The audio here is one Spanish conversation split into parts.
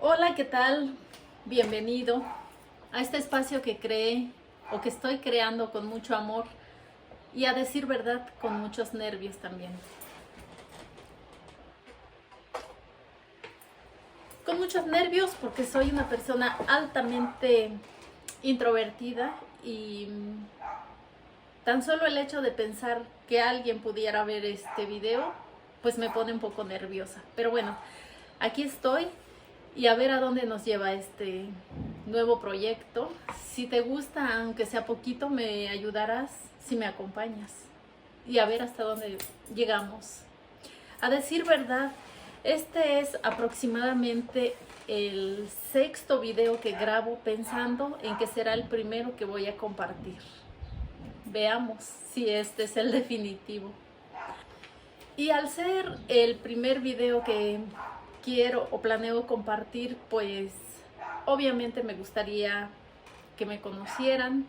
Hola, ¿qué tal? Bienvenido a este espacio que creé o que estoy creando con mucho amor y a decir verdad con muchos nervios también. Con muchos nervios porque soy una persona altamente introvertida y tan solo el hecho de pensar que alguien pudiera ver este video pues me pone un poco nerviosa. Pero bueno, aquí estoy y a ver a dónde nos lleva este nuevo proyecto. Si te gusta, aunque sea poquito, me ayudarás si me acompañas y a ver hasta dónde llegamos. A decir verdad, este es aproximadamente el sexto video que grabo pensando en que será el primero que voy a compartir. Veamos si este es el definitivo. Y al ser el primer video que quiero o planeo compartir, pues obviamente me gustaría que me conocieran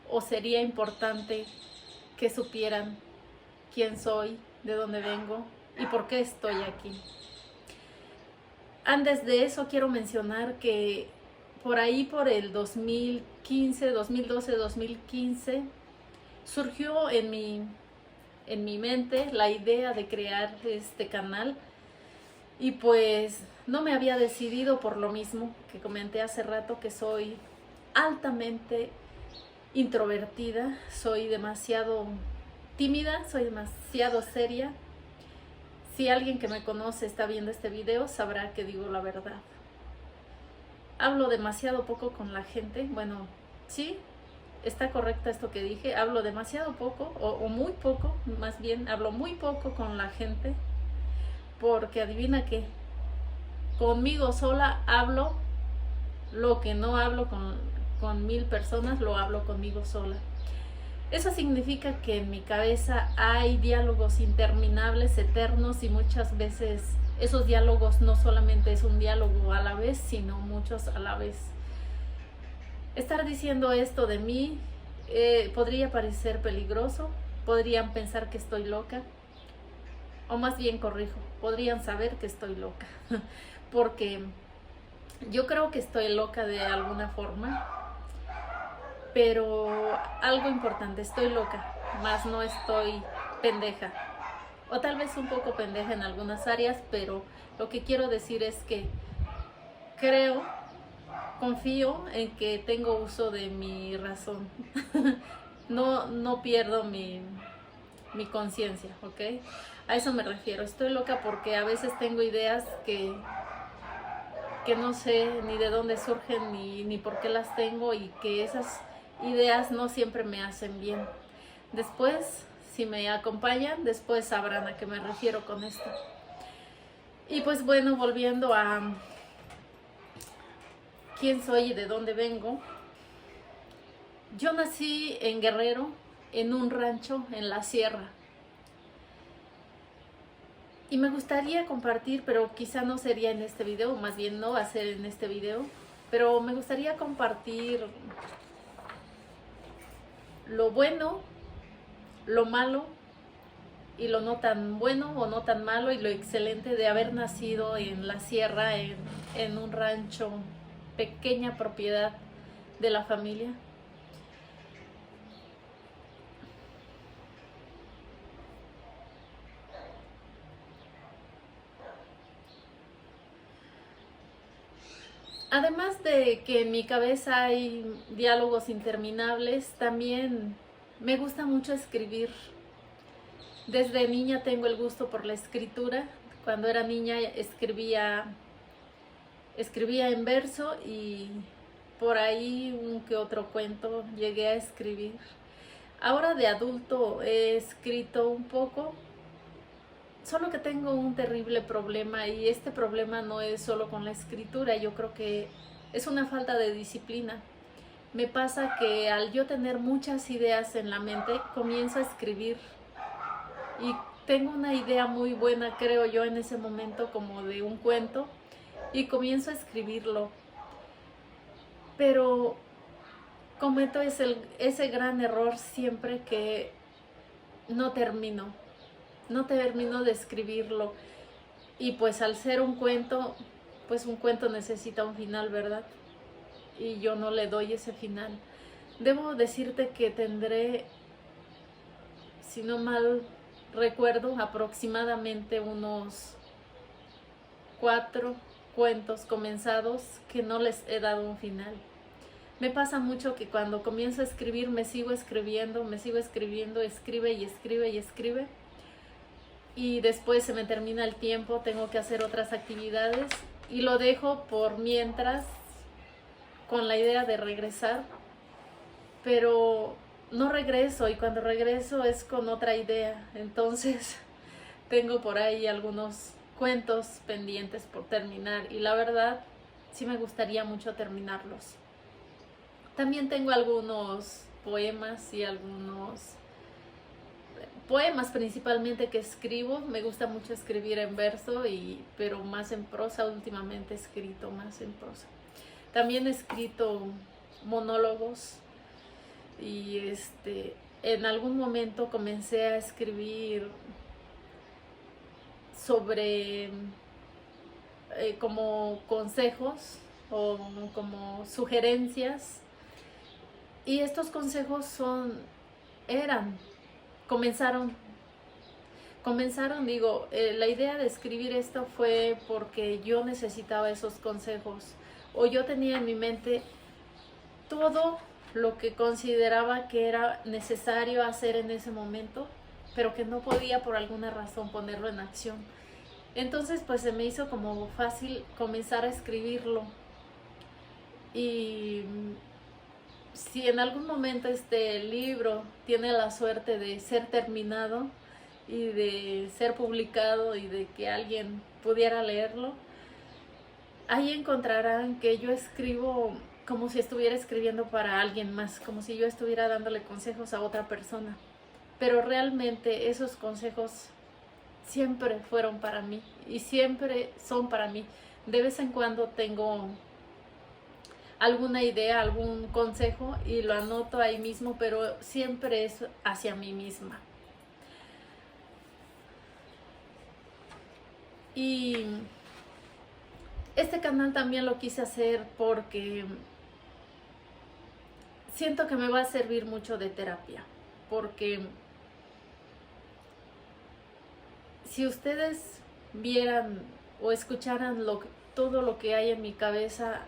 o sería importante que supieran quién soy, de dónde vengo y por qué estoy aquí. Antes de eso quiero mencionar que por ahí por el 2015, 2012, 2015 surgió en mi mente la idea de crear este canal y pues no me había decidido por lo mismo que comenté hace rato, que soy altamente introvertida, soy demasiado tímida, soy demasiado seria. Si alguien que me conoce está viendo este video, sabrá que digo la verdad. Hablo demasiado poco con la gente. Bueno, sí, está correcto esto que dije. Hablo demasiado poco, o muy poco, más bien, hablo muy poco con la gente. Porque adivina qué, conmigo sola hablo lo que no hablo con 1000 personas, lo hablo conmigo sola. Eso significa que en mi cabeza hay diálogos interminables, eternos, y muchas veces esos diálogos no solamente es un diálogo a la vez, sino muchos a la vez. Estar diciendo esto de mí podría parecer peligroso, podrían pensar que estoy loca, o más bien corrijo, podrían saber que estoy loca, porque yo creo que estoy loca de alguna forma. Pero algo importante, estoy loca, más no estoy pendeja. O tal vez un poco pendeja en algunas áreas, pero lo que quiero decir es que creo, confío en que tengo uso de mi razón. No pierdo mi conciencia, ¿ok? A eso me refiero. Estoy loca porque a veces tengo ideas que no sé ni de dónde surgen ni por qué las tengo, y que esas ideas no siempre me hacen bien. Después, si me acompañan, después sabrán a qué me refiero con esto. Y pues bueno, volviendo a quién soy y de dónde vengo. Yo nací en Guerrero, en un rancho en la sierra. Y me gustaría compartir, pero quizá no sería en este video, más bien no va a ser en este video, pero me gustaría compartir lo bueno, lo malo y lo no tan bueno o no tan malo, y lo excelente de haber nacido en la sierra, en un rancho, pequeña propiedad de la familia. Además de que en mi cabeza hay diálogos interminables, también me gusta mucho escribir. Desde niña tengo el gusto por la escritura. Cuando era niña escribía en verso, y por ahí un que otro cuento llegué a escribir. Ahora de adulto he escrito un poco, solo que tengo un terrible problema, y este problema no es solo con la escritura, yo creo que es una falta de disciplina. Me pasa que al yo tener muchas ideas en la mente, comienzo a escribir y tengo una idea muy buena, creo yo, en ese momento, como de un cuento, y comienzo a escribirlo, pero cometo ese gran error siempre, que no termino de escribirlo. Y pues al ser un cuento, pues un cuento necesita un final, ¿verdad? Y yo no le doy ese final. Debo decirte que tendré, si no mal recuerdo, aproximadamente unos 4 cuentos comenzados que no les he dado un final. Me pasa mucho que cuando comienzo a escribir me sigo escribiendo, escribe y escribe y escribe. Y después se me termina el tiempo, tengo que hacer otras actividades y lo dejo por mientras con la idea de regresar, pero no regreso, y cuando regreso es con otra idea. Entonces tengo por ahí algunos cuentos pendientes por terminar y la verdad sí me gustaría mucho terminarlos. También tengo algunos poemas y algunos poemas principalmente que escribo. Me gusta mucho escribir en verso, pero más en prosa. Últimamente he escrito más en prosa. También he escrito monólogos y en algún momento comencé a escribir sobre como consejos o como sugerencias, y estos consejos comenzaron, digo, la idea de escribir esto fue porque yo necesitaba esos consejos, o yo tenía en mi mente todo lo que consideraba que era necesario hacer en ese momento, pero que no podía por alguna razón ponerlo en acción. Entonces pues se me hizo como fácil comenzar a escribirlo. Y si en algún momento este libro tiene la suerte de ser terminado y de ser publicado y de que alguien pudiera leerlo, ahí encontrarán que yo escribo como si estuviera escribiendo para alguien más, como si yo estuviera dándole consejos a otra persona. Pero realmente esos consejos siempre fueron para mí y siempre son para mí. De vez en cuando tengo alguna idea, algún consejo y lo anoto ahí mismo, pero siempre es hacia mí misma. Y este canal también lo quise hacer porque siento que me va a servir mucho de terapia, porque si ustedes vieran o escucharan todo lo que hay en mi cabeza,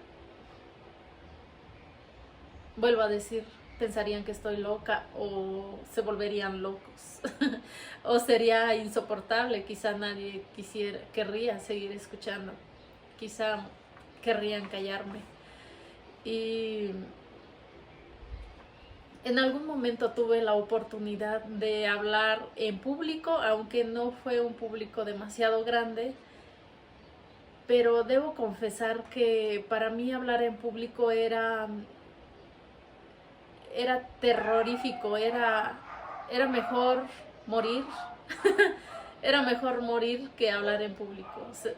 vuelvo a decir, pensarían que estoy loca o se volverían locos o sería insoportable. Quizá nadie querría seguir escuchando, quizá querrían callarme. Y en algún momento tuve la oportunidad de hablar en público, aunque no fue un público demasiado grande, pero debo confesar que para mí hablar en público era terrorífico, era mejor morir, era mejor morir que hablar en público. O sea,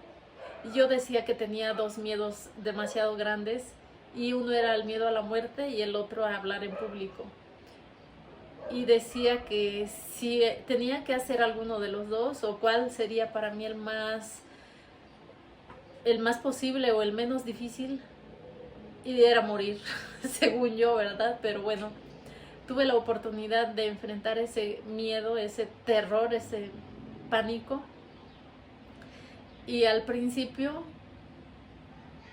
yo decía que tenía 2 miedos demasiado grandes, y uno era el miedo a la muerte y el otro a hablar en público. Y decía que si tenía que hacer alguno de los dos, o cuál sería para mí el más posible o el menos difícil, y era morir, según yo, ¿verdad? Pero bueno, tuve la oportunidad de enfrentar ese miedo, ese terror, ese pánico. Y al principio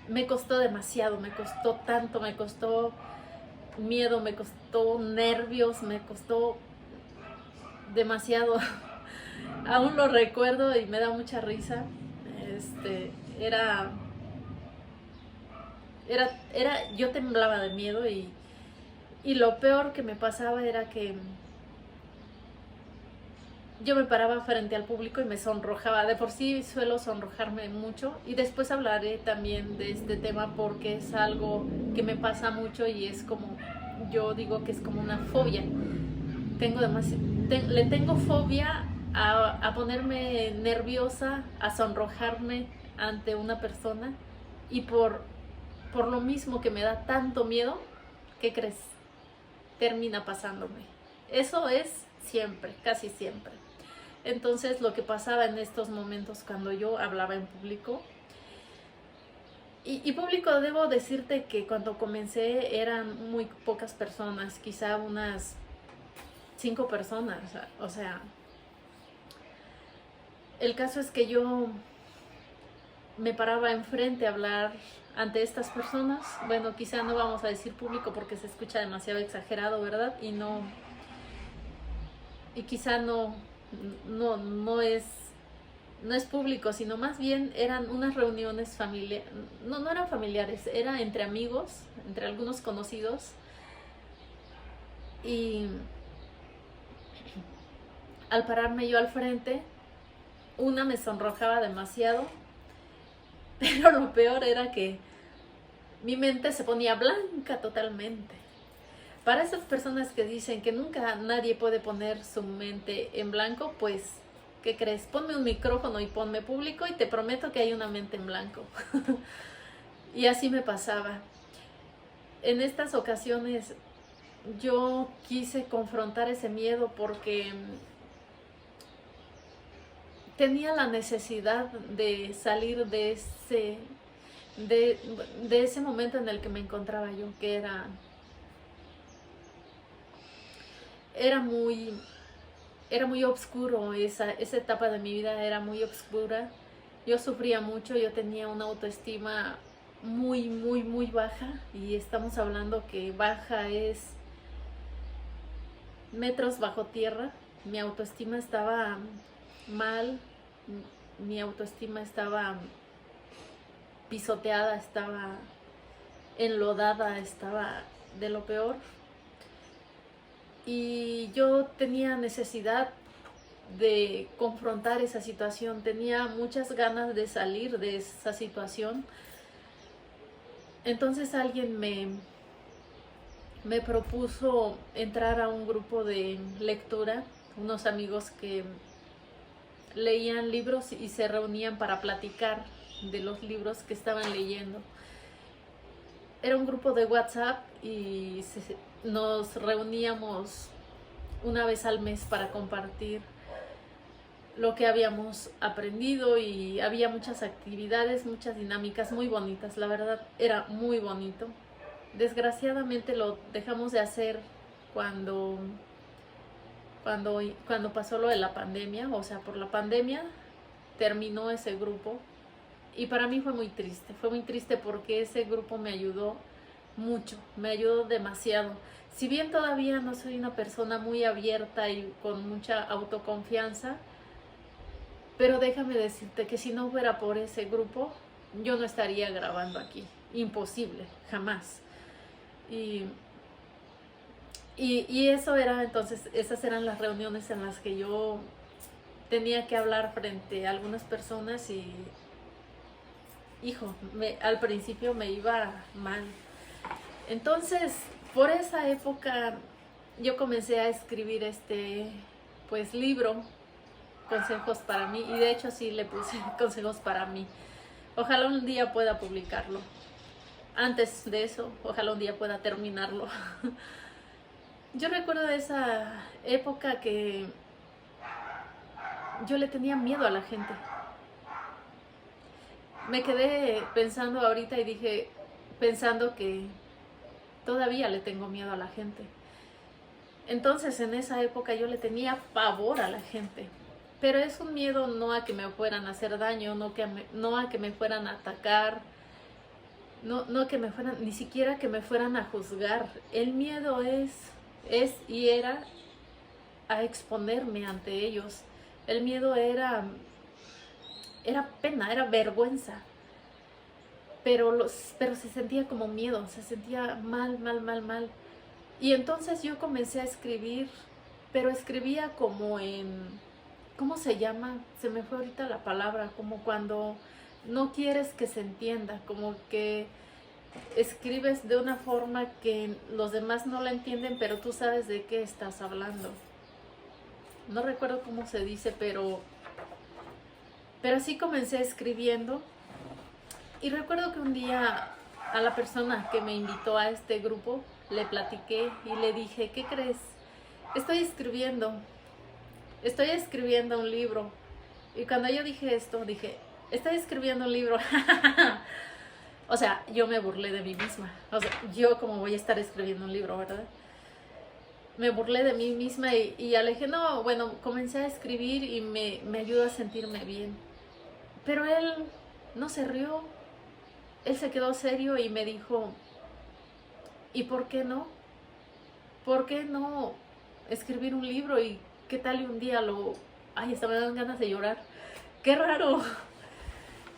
me costó demasiado, me costó tanto, me costó miedo, me costó nervios, me costó demasiado. Aún lo recuerdo y me da mucha risa. Yo temblaba de miedo, y lo peor que me pasaba era que yo me paraba frente al público y me sonrojaba. De por sí suelo sonrojarme mucho, y después hablaré también de este tema porque es algo que me pasa mucho y es como, yo digo que es como una fobia. Le tengo fobia a ponerme nerviosa, a sonrojarme ante una persona, y por lo mismo que me da tanto miedo, ¿qué crees? Termina pasándome. Eso es siempre, casi siempre. Entonces lo que pasaba en estos momentos cuando yo hablaba en público Y público, debo decirte que cuando comencé eran muy pocas personas, quizá unas 5 personas. O sea, el caso es que yo me paraba enfrente a hablar ante estas personas. Bueno, quizá no vamos a decir público porque se escucha demasiado exagerado, ¿verdad? Y quizá no es público, sino más bien eran unas reuniones familiares. No eran familiares, era entre amigos, entre algunos conocidos. Y al pararme yo al frente, una me sonrojaba demasiado, pero lo peor era que mi mente se ponía blanca totalmente. Para esas personas que dicen que nunca nadie puede poner su mente en blanco, pues, ¿qué crees? Ponme un micrófono y ponme público y te prometo que hay una mente en blanco. Y así me pasaba. En estas ocasiones yo quise confrontar ese miedo porque tenía la necesidad de salir de ese momento en el que me encontraba yo, que era muy oscuro. Esa etapa de mi vida era muy oscura. Yo sufría mucho, yo tenía una autoestima muy, muy, muy baja, y estamos hablando que baja es metros bajo tierra. Mi autoestima estaba mal, mi autoestima estaba pisoteada, estaba enlodada, estaba de lo peor. Y yo tenía necesidad de confrontar esa situación, tenía muchas ganas de salir de esa situación. Entonces alguien me propuso entrar a un grupo de lectura, unos amigos que leían libros y se reunían para platicar de los libros que estaban leyendo. Era un grupo de WhatsApp y nos reuníamos una vez al mes para compartir lo que habíamos aprendido, y había muchas actividades, muchas dinámicas muy bonitas. La verdad, era muy bonito. Desgraciadamente lo dejamos de hacer cuando pasó lo de la pandemia. O sea, por la pandemia terminó ese grupo, y para mí fue muy triste porque ese grupo me ayudó mucho, me ayudó demasiado. Si bien todavía no soy una persona muy abierta y con mucha autoconfianza, pero déjame decirte que si no fuera por ese grupo, yo no estaría grabando aquí. Imposible, jamás. Y eso era, entonces, esas eran las reuniones en las que yo tenía que hablar frente a algunas personas y, hijo, al principio me iba mal. Entonces, por esa época, yo comencé a escribir pues, libro, consejos para mí, y de hecho sí le puse consejos para mí. Ojalá un día pueda publicarlo. Antes de eso, ojalá un día pueda terminarlo. Yo recuerdo de esa época que yo le tenía miedo a la gente. Me quedé pensando ahorita y dije, pensando que todavía le tengo miedo a la gente. Entonces, en esa época yo le tenía pavor a la gente. Pero es un miedo no a que me fueran a hacer daño, no a que me fueran a atacar, no que me fueran, ni siquiera que me fueran a juzgar. El miedo es y era a exponerme ante ellos. El miedo era pena, era vergüenza. Pero se sentía como miedo, se sentía mal. Y entonces yo comencé a escribir, pero escribía como ¿cómo se llama? Se me fue ahorita la palabra, como cuando no quieres que se entienda, como que escribes de una forma que los demás no la entienden, pero tú sabes de qué estás hablando. No recuerdo cómo se dice, pero así comencé escribiendo. Y recuerdo que un día a la persona que me invitó a este grupo le platiqué y le dije, ¿qué crees? Estoy escribiendo un libro. Y cuando yo dije esto, dije, estoy escribiendo un libro. O sea, yo me burlé de mí misma. O sea, yo como voy a estar escribiendo un libro, ¿verdad? Me burlé de mí misma y alejé, no, bueno, comencé a escribir y me ayudó a sentirme bien. Pero él no se rió, él se quedó serio y me dijo, ¿y por qué no? ¿Por qué no escribir un libro? ¿Y qué tal y un día lo... Ay, hasta me dan ganas de llorar. ¡Qué raro!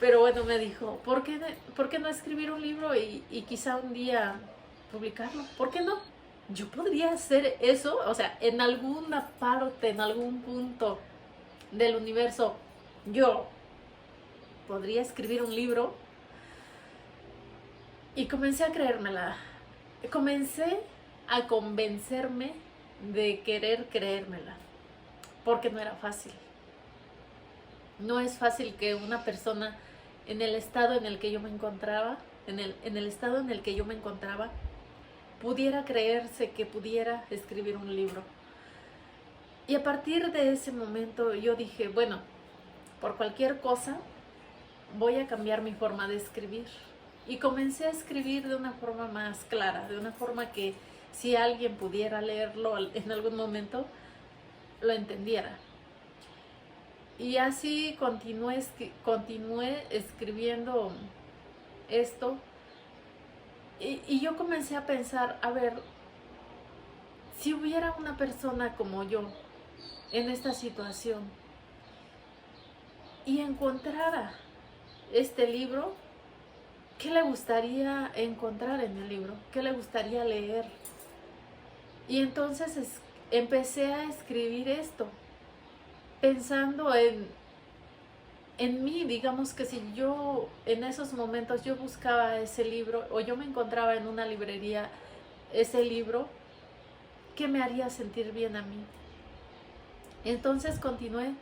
Pero bueno, me dijo, por qué no escribir un libro y quizá un día publicarlo? ¿Por qué no? Yo podría hacer eso, o sea, en alguna parte, en algún punto del universo, yo podría escribir un libro. Y comencé a creérmela. Comencé a convencerme de querer creérmela. Porque no era fácil. No es fácil que una persona en el estado en el que yo me encontraba, en el estado en el que yo me encontraba, pudiera creerse que pudiera escribir un libro. Y a partir de ese momento yo dije, bueno, por cualquier cosa voy a cambiar mi forma de escribir. Y comencé a escribir de una forma más clara, de una forma que si alguien pudiera leerlo en algún momento, lo entendiera. Y así continué escribiendo esto. Y yo comencé a pensar, a ver, si hubiera una persona como yo en esta situación y encontrara este libro, ¿qué le gustaría encontrar en el libro? ¿Qué le gustaría leer? Y entonces empecé a escribir esto, pensando en mí. Digamos que si yo en esos momentos yo buscaba ese libro o yo me encontraba en una librería ese libro, ¿qué me haría sentir bien a mí? Entonces continué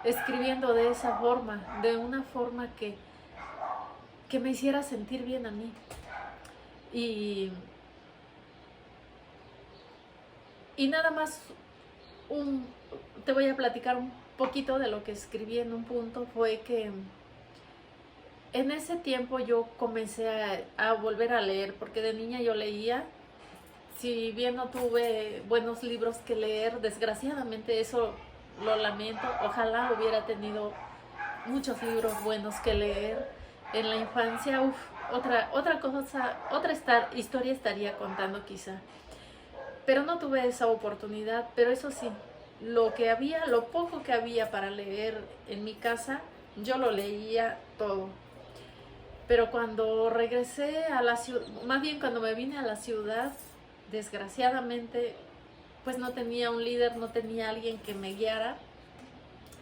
escribiendo de esa forma, de una forma que me hiciera sentir bien a mí. Y nada más te voy a platicar un poquito de lo que escribí en un punto. Fue que en ese tiempo yo comencé a volver a leer, porque de niña yo leía. Si bien no tuve buenos libros que leer, desgraciadamente eso lo lamento. Ojalá hubiera tenido muchos libros buenos que leer en la infancia. Otra cosa, historia estaría contando quizá. Pero no tuve esa oportunidad. Pero eso sí, lo poco que había para leer en mi casa, yo lo leía todo. Pero cuando regresé a la ciudad, más bien cuando me vine a la ciudad, desgraciadamente, pues no tenía un líder, no tenía alguien que me guiara.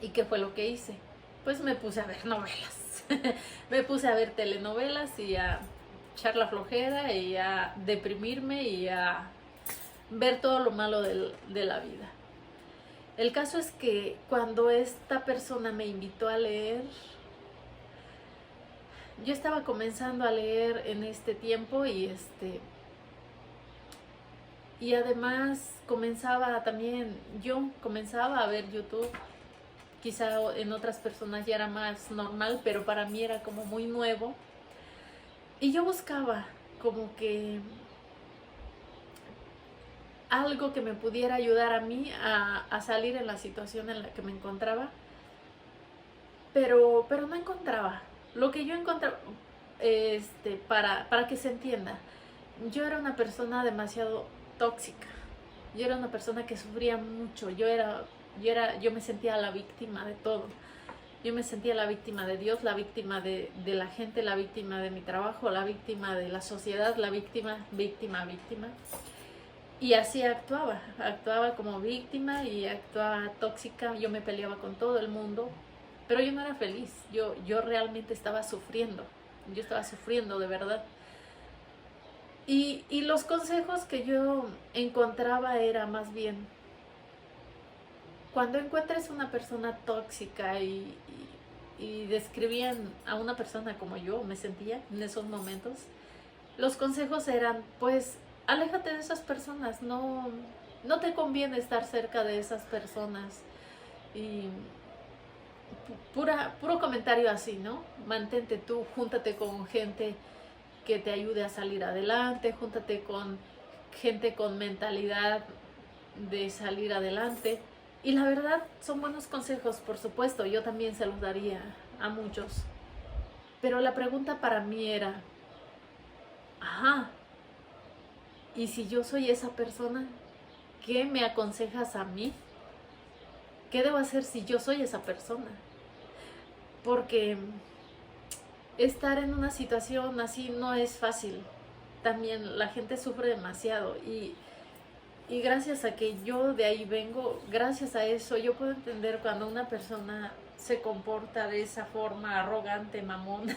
¿Y qué fue lo que hice? Pues me puse a ver novelas. Me puse a ver telenovelas y a echar la flojera y a deprimirme y a ver todo lo malo de la vida. El caso es que cuando esta persona me invitó a leer, yo estaba comenzando a leer en este tiempo y además yo comenzaba a ver YouTube. Quizá en otras personas ya era más normal, pero para mí era como muy nuevo. Y yo buscaba como que algo que me pudiera ayudar a mí a salir en la situación en la que me encontraba. Pero no encontraba. Lo que yo encontraba, para que se entienda, yo era una persona demasiado tóxica. Yo era una persona que sufría mucho. Yo me sentía la víctima de todo. Yo me sentía la víctima de Dios, la víctima de la gente, la víctima de mi trabajo, la víctima de la sociedad, la víctima. Y así actuaba como víctima y actuaba tóxica. Yo me peleaba con todo el mundo, pero yo no era feliz. Yo realmente estaba sufriendo. Yo estaba sufriendo de verdad. Y los consejos que yo encontraba era más bien, cuando encuentres una persona tóxica y describían a una persona como yo me sentía en esos momentos, los consejos eran, pues, aléjate de esas personas, no te conviene estar cerca de esas personas. Y puro comentario así, ¿no? Mantente tú, júntate con gente que te ayude a salir adelante, júntate con gente con mentalidad de salir adelante. Y la verdad son buenos consejos, por supuesto, yo también se los daría a muchos. Pero la pregunta para mí era, ajá, ¿y si yo soy esa persona? ¿Qué me aconsejas a mí? ¿Qué debo hacer si yo soy esa persona? Porque estar en una situación así no es fácil. También la gente sufre demasiado y gracias a que yo de ahí vengo, gracias a eso yo puedo entender cuando una persona se comporta de esa forma arrogante, mamona,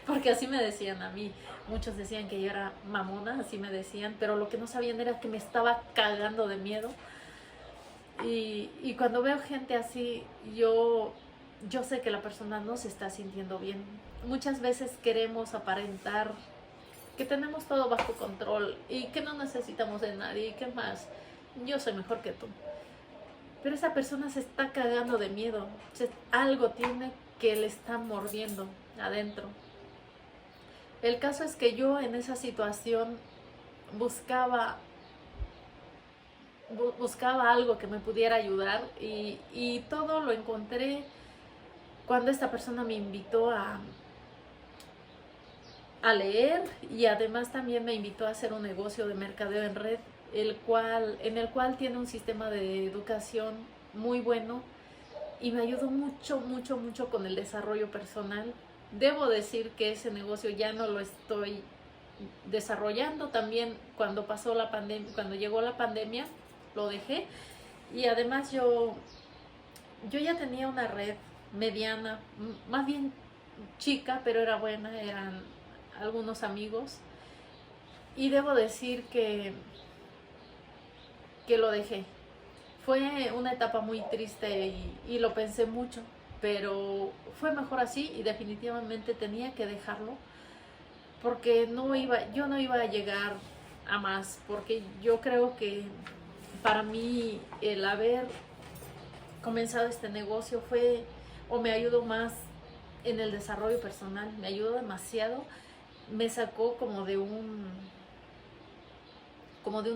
porque así me decían a mí. Muchos decían que yo era mamona, así me decían, pero lo que no sabían era que me estaba cagando de miedo. Y cuando veo gente así, yo sé que la persona no se está sintiendo bien. Muchas veces queremos aparentar que tenemos todo bajo control y que no necesitamos de nadie y que más, yo soy mejor que tú. Pero esa persona se está cagando de miedo, algo tiene que le está mordiendo adentro. El caso es que yo en esa situación buscaba algo que me pudiera ayudar y todo lo encontré cuando esta persona me invitó a leer y además también me invitó a hacer un negocio de mercadeo en red, en el cual tiene un sistema de educación muy bueno y me ayudó mucho, mucho, mucho con el desarrollo personal. Debo decir que ese negocio ya no lo estoy desarrollando. También cuando pasó la pandemia, cuando llegó la pandemia, lo dejé. Y además yo ya tenía una red mediana, más bien chica, pero era buena, eran algunos amigos. Y debo decir que lo dejé. Fue una etapa muy triste y lo pensé mucho, pero fue mejor así y definitivamente tenía que dejarlo porque yo no iba a llegar a más, porque yo creo que para mí el haber comenzado este negocio fue o me ayudó más en el desarrollo personal, me ayudó demasiado, me sacó como de un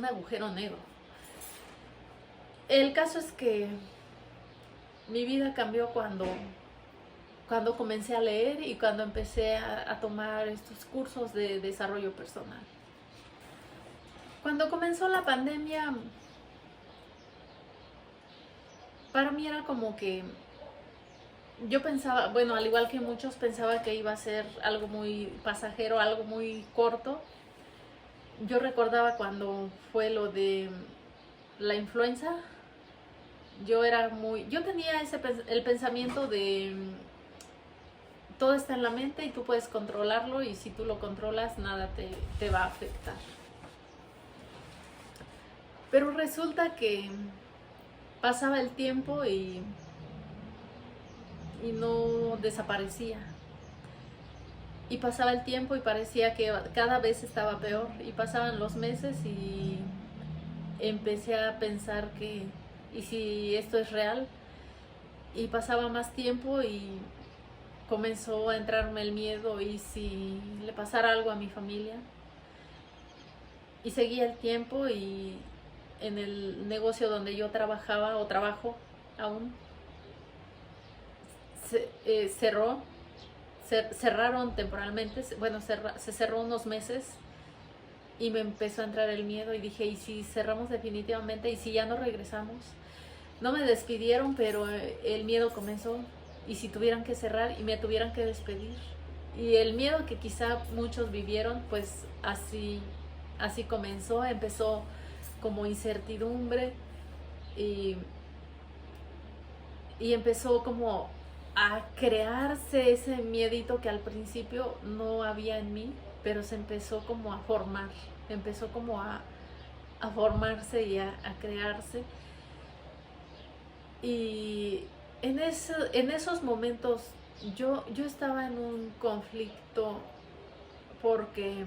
agujero negro. El caso es que mi vida cambió cuando comencé a leer y cuando empecé a tomar estos cursos de desarrollo personal. Cuando comenzó la pandemia, para mí era como que yo pensaba, bueno, al igual que muchos, pensaba que iba a ser algo muy pasajero, algo muy corto. Yo recordaba cuando fue lo de la influenza, yo tenía el pensamiento de todo está en la mente y tú puedes controlarlo y si tú lo controlas nada te va a afectar. Pero resulta que pasaba el tiempo y no desaparecía. Y pasaba el tiempo y parecía que cada vez estaba peor. Y pasaban los meses y empecé a pensar que, ¿y si esto es real? Y pasaba más tiempo y comenzó a entrarme el miedo, ¿y si le pasara algo a mi familia? Y seguía el tiempo y en el negocio donde yo trabajaba o trabajo aún, cerraron temporalmente, bueno, se cerró unos meses y me empezó a entrar el miedo y dije, ¿y si cerramos definitivamente? ¿Y si ya no regresamos? No me despidieron, pero el miedo comenzó. ¿Y si tuvieran que cerrar y me tuvieran que despedir? Y el miedo que quizá muchos vivieron, pues así comenzó, empezó como incertidumbre y empezó como a crearse ese miedito que al principio no había en mí, pero se empezó como a formar, empezó como a formarse y a crearse. Y en esos momentos yo estaba en un conflicto porque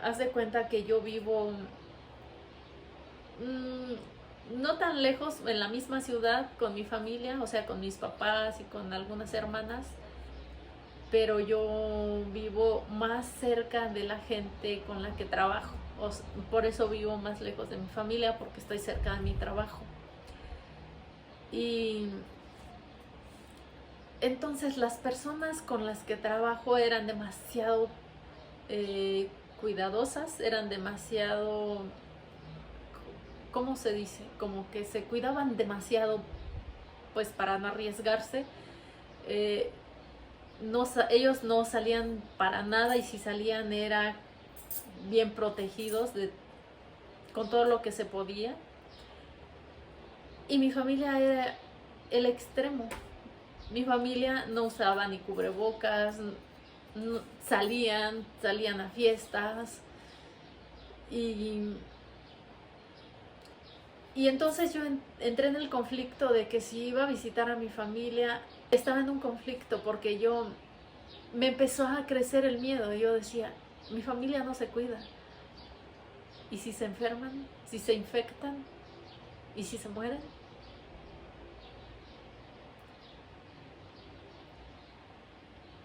haz de cuenta que yo vivo no tan lejos, en la misma ciudad con mi familia, o sea, con mis papás y con algunas hermanas, pero yo vivo más cerca de la gente con la que trabajo. Por eso vivo más lejos de mi familia, porque estoy cerca de mi trabajo. Y entonces las personas con las que trabajo eran demasiado cuidadosas, eran demasiado, ¿cómo se dice? Como que se cuidaban demasiado, pues para no arriesgarse. Ellos no salían para nada, y si salían era bien protegidos con todo lo que se podía. Y mi familia era el extremo. Mi familia no usaba ni cubrebocas, no, salían a fiestas. Y entonces yo entré en el conflicto de que si iba a visitar a mi familia, estaba en un conflicto porque me empezó a crecer el miedo. Yo decía, mi familia no se cuida. ¿Y si se enferman? ¿Si se infectan? ¿Y si se mueren?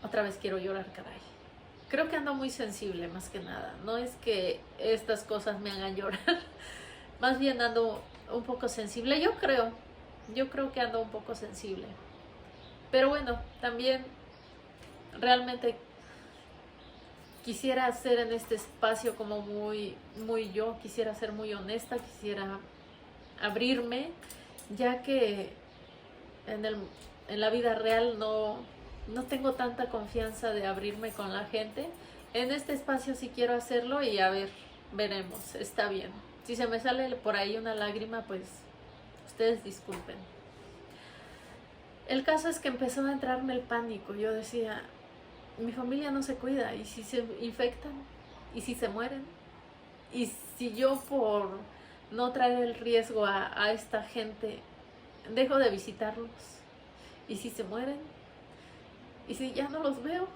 Otra vez quiero llorar, caray. Creo que ando muy sensible, más que nada. No es que estas cosas me hagan llorar. Más bien ando un poco sensible. Yo creo que ando un poco sensible. Pero bueno, también realmente quisiera ser en este espacio como muy yo. Quisiera ser muy honesta, quisiera abrirme, ya que en la vida real no tengo tanta confianza de abrirme con la gente. En este espacio sí quiero hacerlo, y a ver, veremos, está bien. Si se me sale por ahí una lágrima, pues ustedes disculpen. El caso es que empezó a entrarme el pánico. Yo decía, mi familia no se cuida, ¿y si se infectan? ¿Y si se mueren? ¿Y si yo, por no traer el riesgo a esta gente, dejo de visitarlos? ¿Y si se mueren? ¿Y si ya no los veo?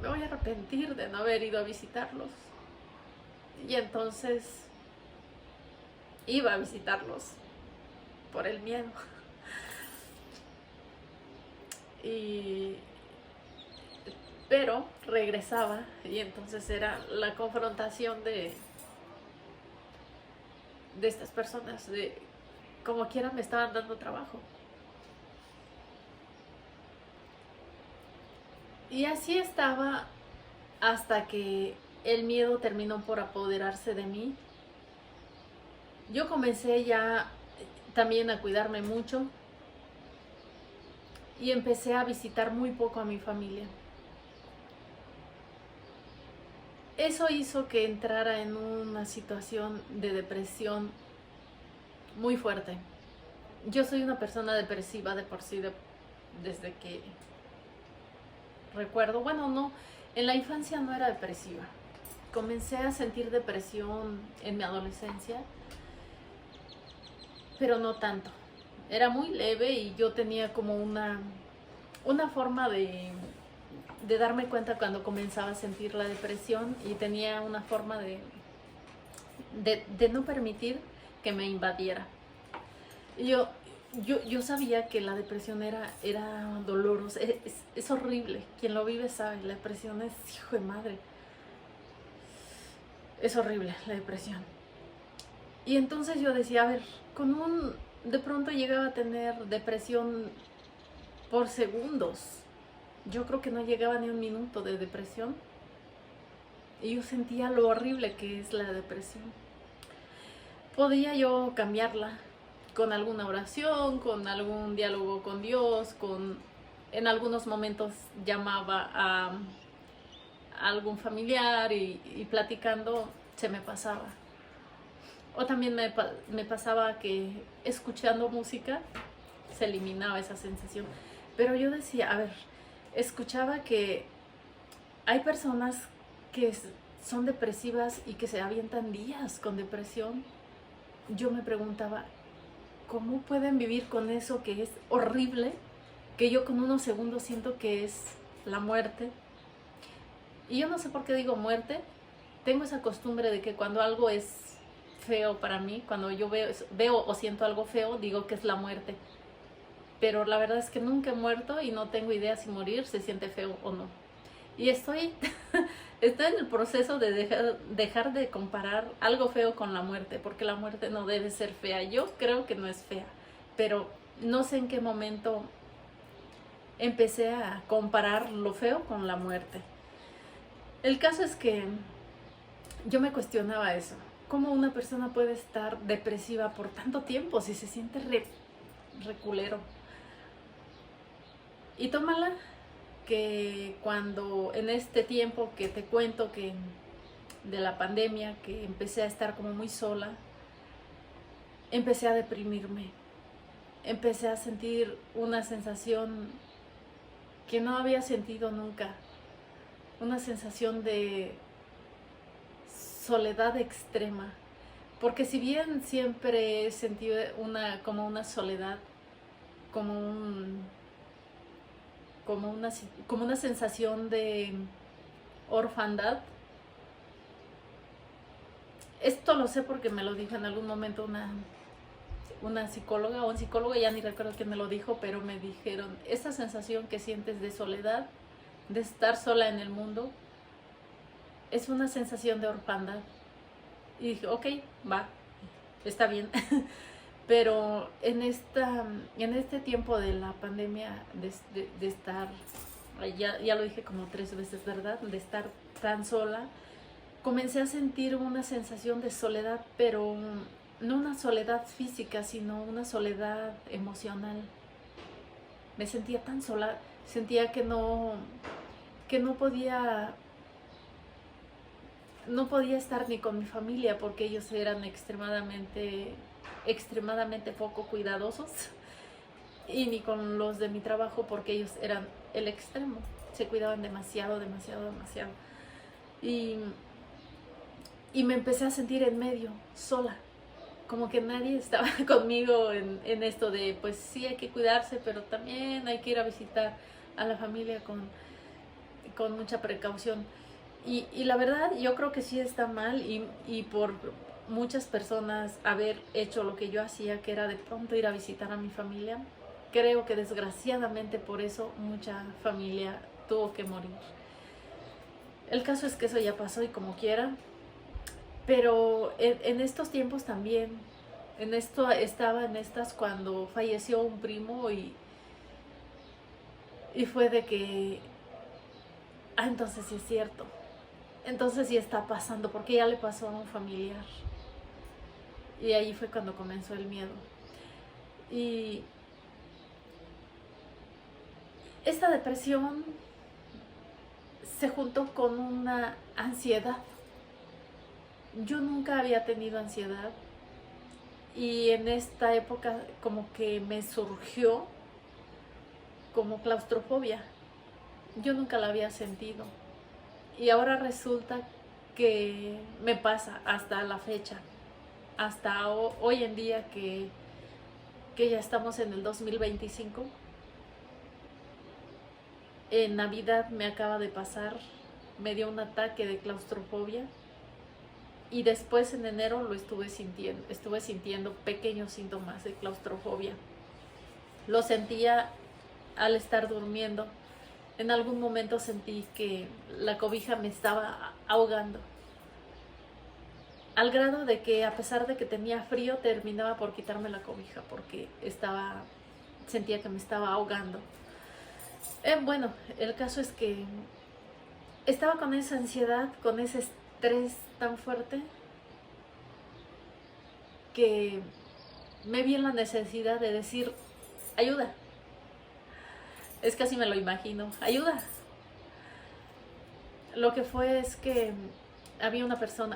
Me voy a arrepentir de no haber ido a visitarlos. Y entonces iba a visitarlos por el miedo. Pero regresaba, y entonces era la confrontación de estas personas, de como quiera me estaban dando trabajo. Y así estaba hasta que el miedo terminó por apoderarse de mí. Yo comencé ya también a cuidarme mucho, y empecé a visitar muy poco a mi familia. Eso hizo que entrara en una situación de depresión muy fuerte. Yo soy una persona depresiva de por sí, desde que recuerdo. Bueno, no, en la infancia no era depresiva. Comencé a sentir depresión en mi adolescencia, pero no tanto. Era muy leve, y yo tenía como una forma de darme cuenta cuando comenzaba a sentir la depresión, y tenía una forma de no permitir que me invadiera. Y yo sabía que la depresión era dolorosa, es horrible. Quien lo vive sabe, la depresión es, hijo de madre, es horrible la depresión. Y entonces yo decía, a ver, de pronto llegaba a tener depresión por segundos. Yo creo que no llegaba ni un minuto de depresión, y yo sentía lo horrible que es la depresión. Podía yo cambiarla con alguna oración, con algún diálogo con Dios, en algunos momentos llamaba a algún familiar, y platicando se me pasaba. O también me pasaba que escuchando música se eliminaba esa sensación. Pero yo decía, a ver, escuchaba que hay personas que son depresivas y que se avientan días con depresión. Yo me preguntaba, ¿cómo pueden vivir con eso que es horrible? Que yo con unos segundos siento que es la muerte. Y yo no sé por qué digo muerte. Tengo esa costumbre de que cuando algo es feo para mí, cuando yo veo o siento algo feo, digo que es la muerte. pero la verdad es que nunca he muerto y no tengo idea si morir se siente feo o no. Y estoy, estoy en el proceso de dejar de comparar algo feo con la muerte, porque la muerte no debe ser fea. Yo creo que no es fea, pero no sé en qué momento empecé a comparar lo feo con la muerte. El caso es que yo me cuestionaba eso. ¿Cómo una persona puede estar depresiva por tanto tiempo si se siente reculero? Y tómala que cuando en este tiempo que te cuento que de la pandemia, que empecé a estar como muy sola, empecé a deprimirme, empecé a sentir una sensación que no había sentido nunca, una sensación de soledad extrema, porque si bien siempre he sentido como una soledad, como una sensación de orfandad. Esto lo sé porque me lo dijo en algún momento una psicóloga o un psicólogo, ya ni recuerdo quién me lo dijo, pero me dijeron, esa sensación que sientes de soledad, de estar sola en el mundo, es una sensación de orfandad. Y dije, ok, va, está bien. Pero en este tiempo de la pandemia, de estar, ya lo dije como 3 veces, ¿verdad? De estar tan sola, comencé a sentir una sensación de soledad, pero no una soledad física, sino una soledad emocional. Me sentía tan sola, sentía que no podía estar ni con mi familia porque ellos eran extremadamente poco cuidadosos, y ni con los de mi trabajo porque ellos eran el extremo, se cuidaban demasiado. Y me empecé a sentir en medio, sola, como que nadie estaba conmigo en esto de, pues sí hay que cuidarse, pero también hay que ir a visitar a la familia con mucha precaución. Y la verdad, yo creo que sí está mal, y por muchas personas haber hecho lo que yo hacía, que era de pronto ir a visitar a mi familia, creo que desgraciadamente por eso mucha familia tuvo que morir. El caso es que eso ya pasó y como quiera, pero en estos tiempos también, estaba en estas cuando falleció un primo y fue de que, entonces sí es cierto, entonces sí está pasando, porque ya le pasó a un familiar. Y ahí fue cuando comenzó el miedo. Y esta depresión se juntó con una ansiedad. Yo nunca había tenido ansiedad, y en esta época como que me surgió como claustrofobia. Yo nunca la había sentido. Y ahora resulta que me pasa hasta la fecha, hasta hoy en día que ya estamos en el 2025. En Navidad me acaba de pasar, me dio un ataque de claustrofobia, y después en enero lo estuve sintiendo pequeños síntomas de claustrofobia. Lo sentía al estar durmiendo. En algún momento sentí que la cobija me estaba ahogando, al grado de que, a pesar de que tenía frío, terminaba por quitarme la cobija porque sentía que me estaba ahogando. Bueno, el caso es que estaba con esa ansiedad, con ese estrés tan fuerte, que me vi en la necesidad de decir, ayuda. Es que así me lo imagino, ayuda. Lo que fue es que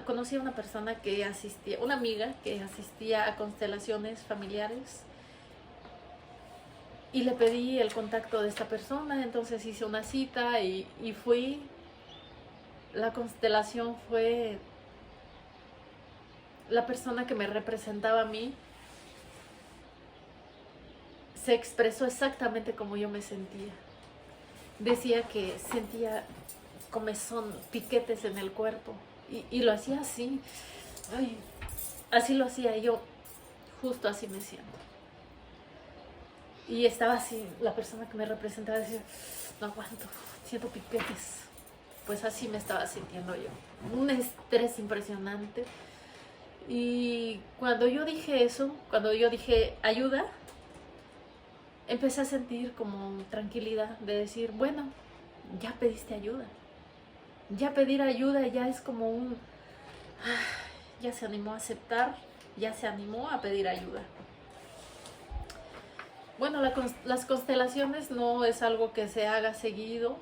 conocí a una persona que asistía, una amiga que asistía a constelaciones familiares, y le pedí el contacto de esta persona. Entonces hice una cita y fui. La constelación fue la persona que me representaba a mí. Se expresó exactamente como yo me sentía. Decía que sentía comezón, piquetes en el cuerpo, y lo hacía así. Ay, así lo hacía yo, justo así me siento. Y estaba así, la persona que me representaba decía, no aguanto, siento piquetes. Pues así me estaba sintiendo yo. Un estrés impresionante. Y cuando yo dije eso, cuando yo dije ayuda, empecé a sentir como tranquilidad de decir, bueno, ya pediste ayuda. Ya pedir ayuda ya es como un... ya se animó a aceptar, ya se animó a pedir ayuda. Bueno, las constelaciones no es algo que se haga seguido.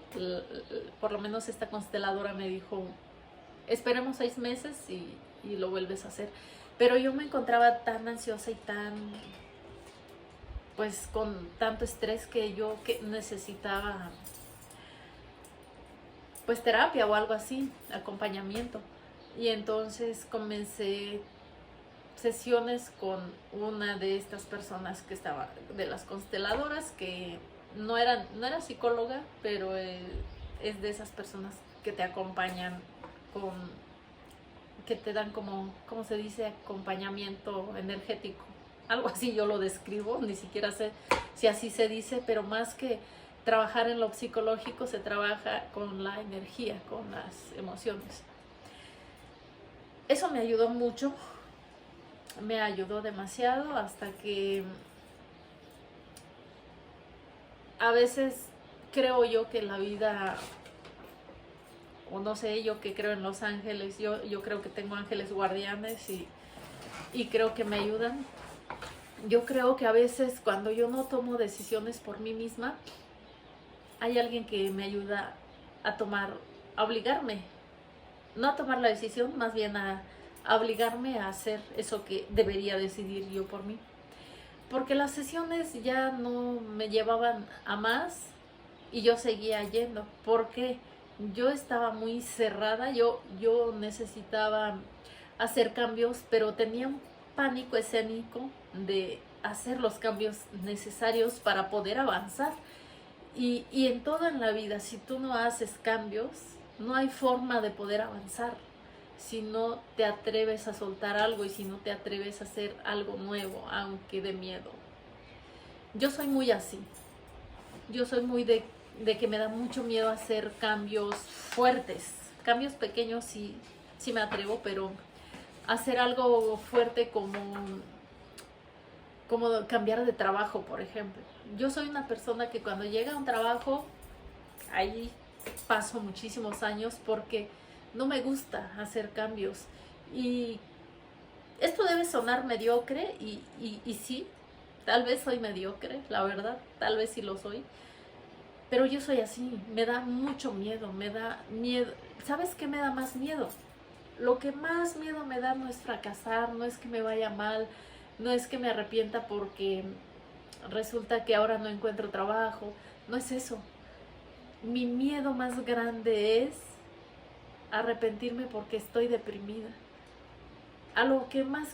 Por lo menos esta consteladora me dijo, esperemos 6 meses y lo vuelves a hacer. Pero yo me encontraba tan ansiosa y tan, pues con tanto estrés que yo necesitaba pues terapia o algo así, acompañamiento. Y entonces comencé sesiones con una de estas personas que estaba, de las consteladoras, que no era psicóloga, pero es de esas personas que te acompañan con, que te dan como, ¿cómo se dice? Acompañamiento energético. Algo así yo lo describo, ni siquiera sé si así se dice, pero más que trabajar en lo psicológico, se trabaja con la energía, con las emociones. Eso me ayudó mucho, me ayudó demasiado, hasta que a veces creo yo que la vida, o no sé, yo que creo en los ángeles, yo creo que tengo ángeles guardianes y creo que me ayudan. Yo creo que a veces cuando yo no tomo decisiones por mí misma, hay alguien que me ayuda a obligarme, no a tomar la decisión, más bien a obligarme a hacer eso que debería decidir yo por mí. Porque las sesiones ya no me llevaban a más y yo seguía yendo, porque yo estaba muy cerrada, yo necesitaba hacer cambios, pero tenía un pánico escénico de hacer los cambios necesarios para poder avanzar. Y en todo en la vida, si tú no haces cambios, no hay forma de poder avanzar. Si no te atreves a soltar algo y si no te atreves a hacer algo nuevo, aunque de miedo. Yo soy muy así. Yo soy muy de que me da mucho miedo hacer cambios fuertes. Cambios pequeños sí me atrevo, pero hacer algo fuerte como cambiar de trabajo, por ejemplo. Yo soy una persona que cuando llega a un trabajo, ahí paso muchísimos años porque no me gusta hacer cambios. Y esto debe sonar mediocre y sí, tal vez soy mediocre, la verdad, tal vez sí lo soy. Pero yo soy así, me da mucho miedo, me da miedo. ¿Sabes qué me da más miedo? Lo que más miedo me da no es fracasar, no es que me vaya mal, no es que me arrepienta porque resulta que ahora no encuentro trabajo, no es eso. Mi miedo más grande es arrepentirme porque estoy deprimida.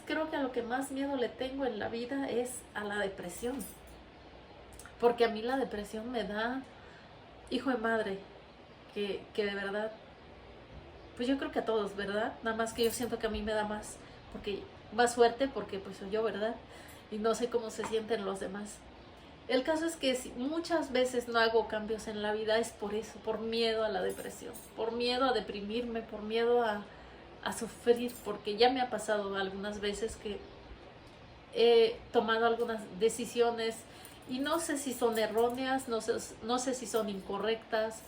Creo que a lo que más miedo le tengo en la vida es a la depresión. Porque a mí la depresión me da, hijo de madre, que de verdad, pues yo creo que a todos, ¿verdad? Nada más que yo siento que a mí me da más fuerte porque pues soy yo, ¿verdad? Y no sé cómo se sienten los demás. El caso es que si muchas veces no hago cambios en la vida es por eso, por miedo a la depresión, por miedo a deprimirme, por miedo a sufrir, porque ya me ha pasado algunas veces que he tomado algunas decisiones y no sé si son erróneas, no sé si son incorrectas,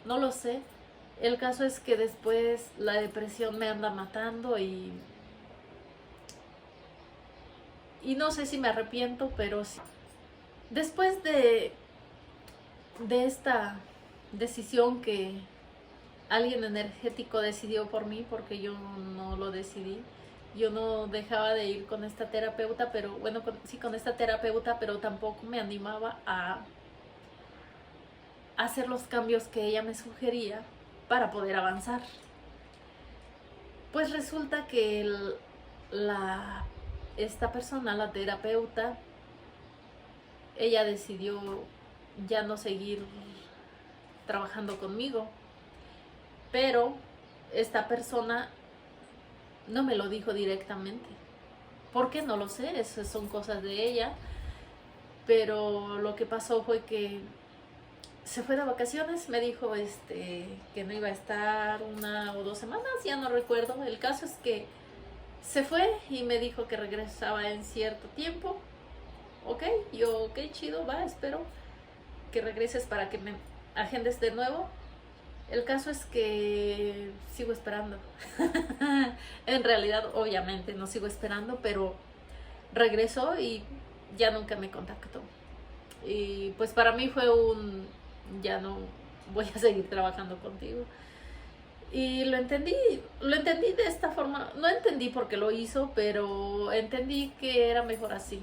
no lo sé. El caso es que después la depresión me anda matando y no sé si me arrepiento, pero sí. Después de esta decisión que alguien energético decidió por mí, porque yo no lo decidí, yo no dejaba de ir con esta terapeuta, pero bueno, sí con esta terapeuta, pero tampoco me animaba a hacer los cambios que ella me sugería para poder avanzar. Pues resulta que esta persona, la terapeuta, ella decidió ya no seguir trabajando conmigo, pero esta persona no me lo dijo directamente. ¿Por qué? No lo sé, esas son cosas de ella. pero lo que pasó fue que se fue de vacaciones, me dijo que no iba a estar 1 o 2 semanas, ya no recuerdo. El caso es que se fue y me dijo que regresaba en cierto tiempo. Ok, yo, ok, chido, va, espero que regreses para que me agendes de nuevo. El caso es que sigo esperando. En realidad, obviamente, no sigo esperando, pero regresó y ya nunca me contactó. Y pues para mí fue ya no voy a seguir trabajando contigo. Y lo entendí de esta forma. No entendí por qué lo hizo, pero entendí que era mejor así.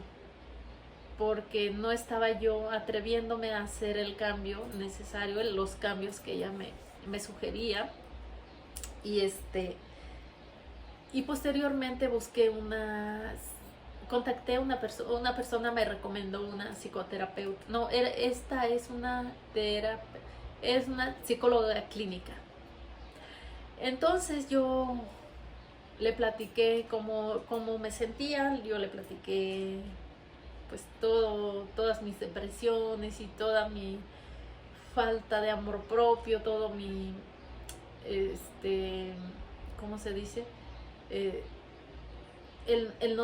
Porque no estaba yo atreviéndome a hacer el cambio necesario, los cambios que ella me sugería. Y posteriormente contacté a una persona me recomendó una psicoterapeuta. No, esta es una psicóloga clínica. Entonces yo le platiqué cómo me sentía, yo le platiqué pues todas mis depresiones y toda mi falta de amor propio, todo mi, ¿cómo se dice? El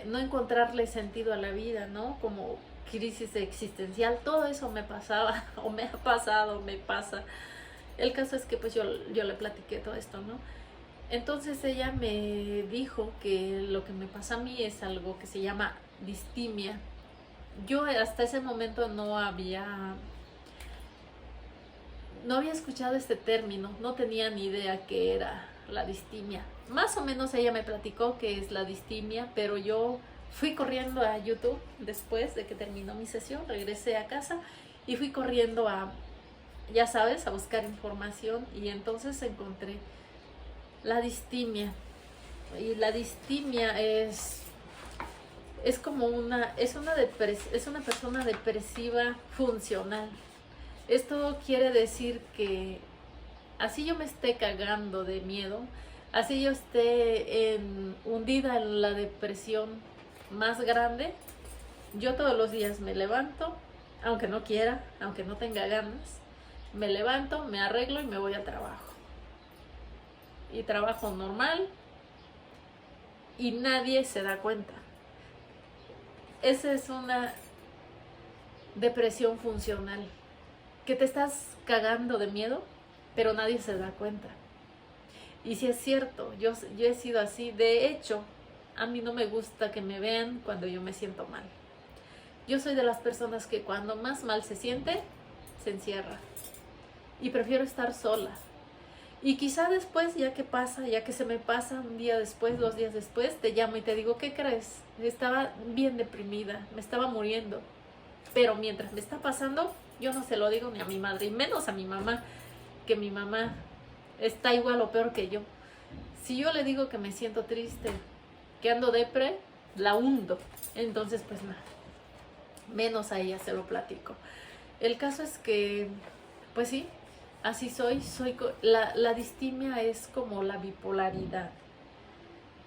no encontrarle sentido a la vida, ¿no? Como crisis existencial, todo eso me pasaba, o me ha pasado, me pasa. El caso es que pues yo le platiqué todo esto, ¿no? Entonces ella me dijo que lo que me pasa a mí es algo que se llama distimia. Yo hasta ese momento no había escuchado este término, no tenía ni idea qué era la distimia. Más o menos ella me platicó qué es la distimia, pero yo fui corriendo a YouTube después de que terminó mi sesión, regresé a casa y fui corriendo ya sabes, a buscar información, y entonces encontré la distimia. Y la distimia es como es una persona depresiva funcional. Esto quiere decir que así yo me esté cagando de miedo, así yo esté hundida en la depresión más grande, yo todos los días me levanto, aunque no quiera, aunque no tenga ganas, me levanto, me arreglo y me voy a trabajo. Y trabajo normal y nadie se da cuenta. Esa es una depresión funcional, que te estás cagando de miedo, pero nadie se da cuenta. Y si es cierto, yo he sido así. De hecho, a mí no me gusta que me vean cuando yo me siento mal. Yo soy de las personas que cuando más mal se siente, se encierra. Y prefiero estar sola. Y quizá después, ya que se me pasa un día después, 2 días después, te llamo y te digo, ¿qué crees? Estaba bien deprimida, me estaba muriendo. Pero mientras me está pasando, yo no se lo digo ni a mi madre, y menos a mi mamá, que mi mamá está igual o peor que yo. Si yo le digo que me siento triste, que ando depre, la hundo. Entonces, pues nada, menos a ella se lo platico. El caso es que, pues sí, así soy. La distimia es como la bipolaridad.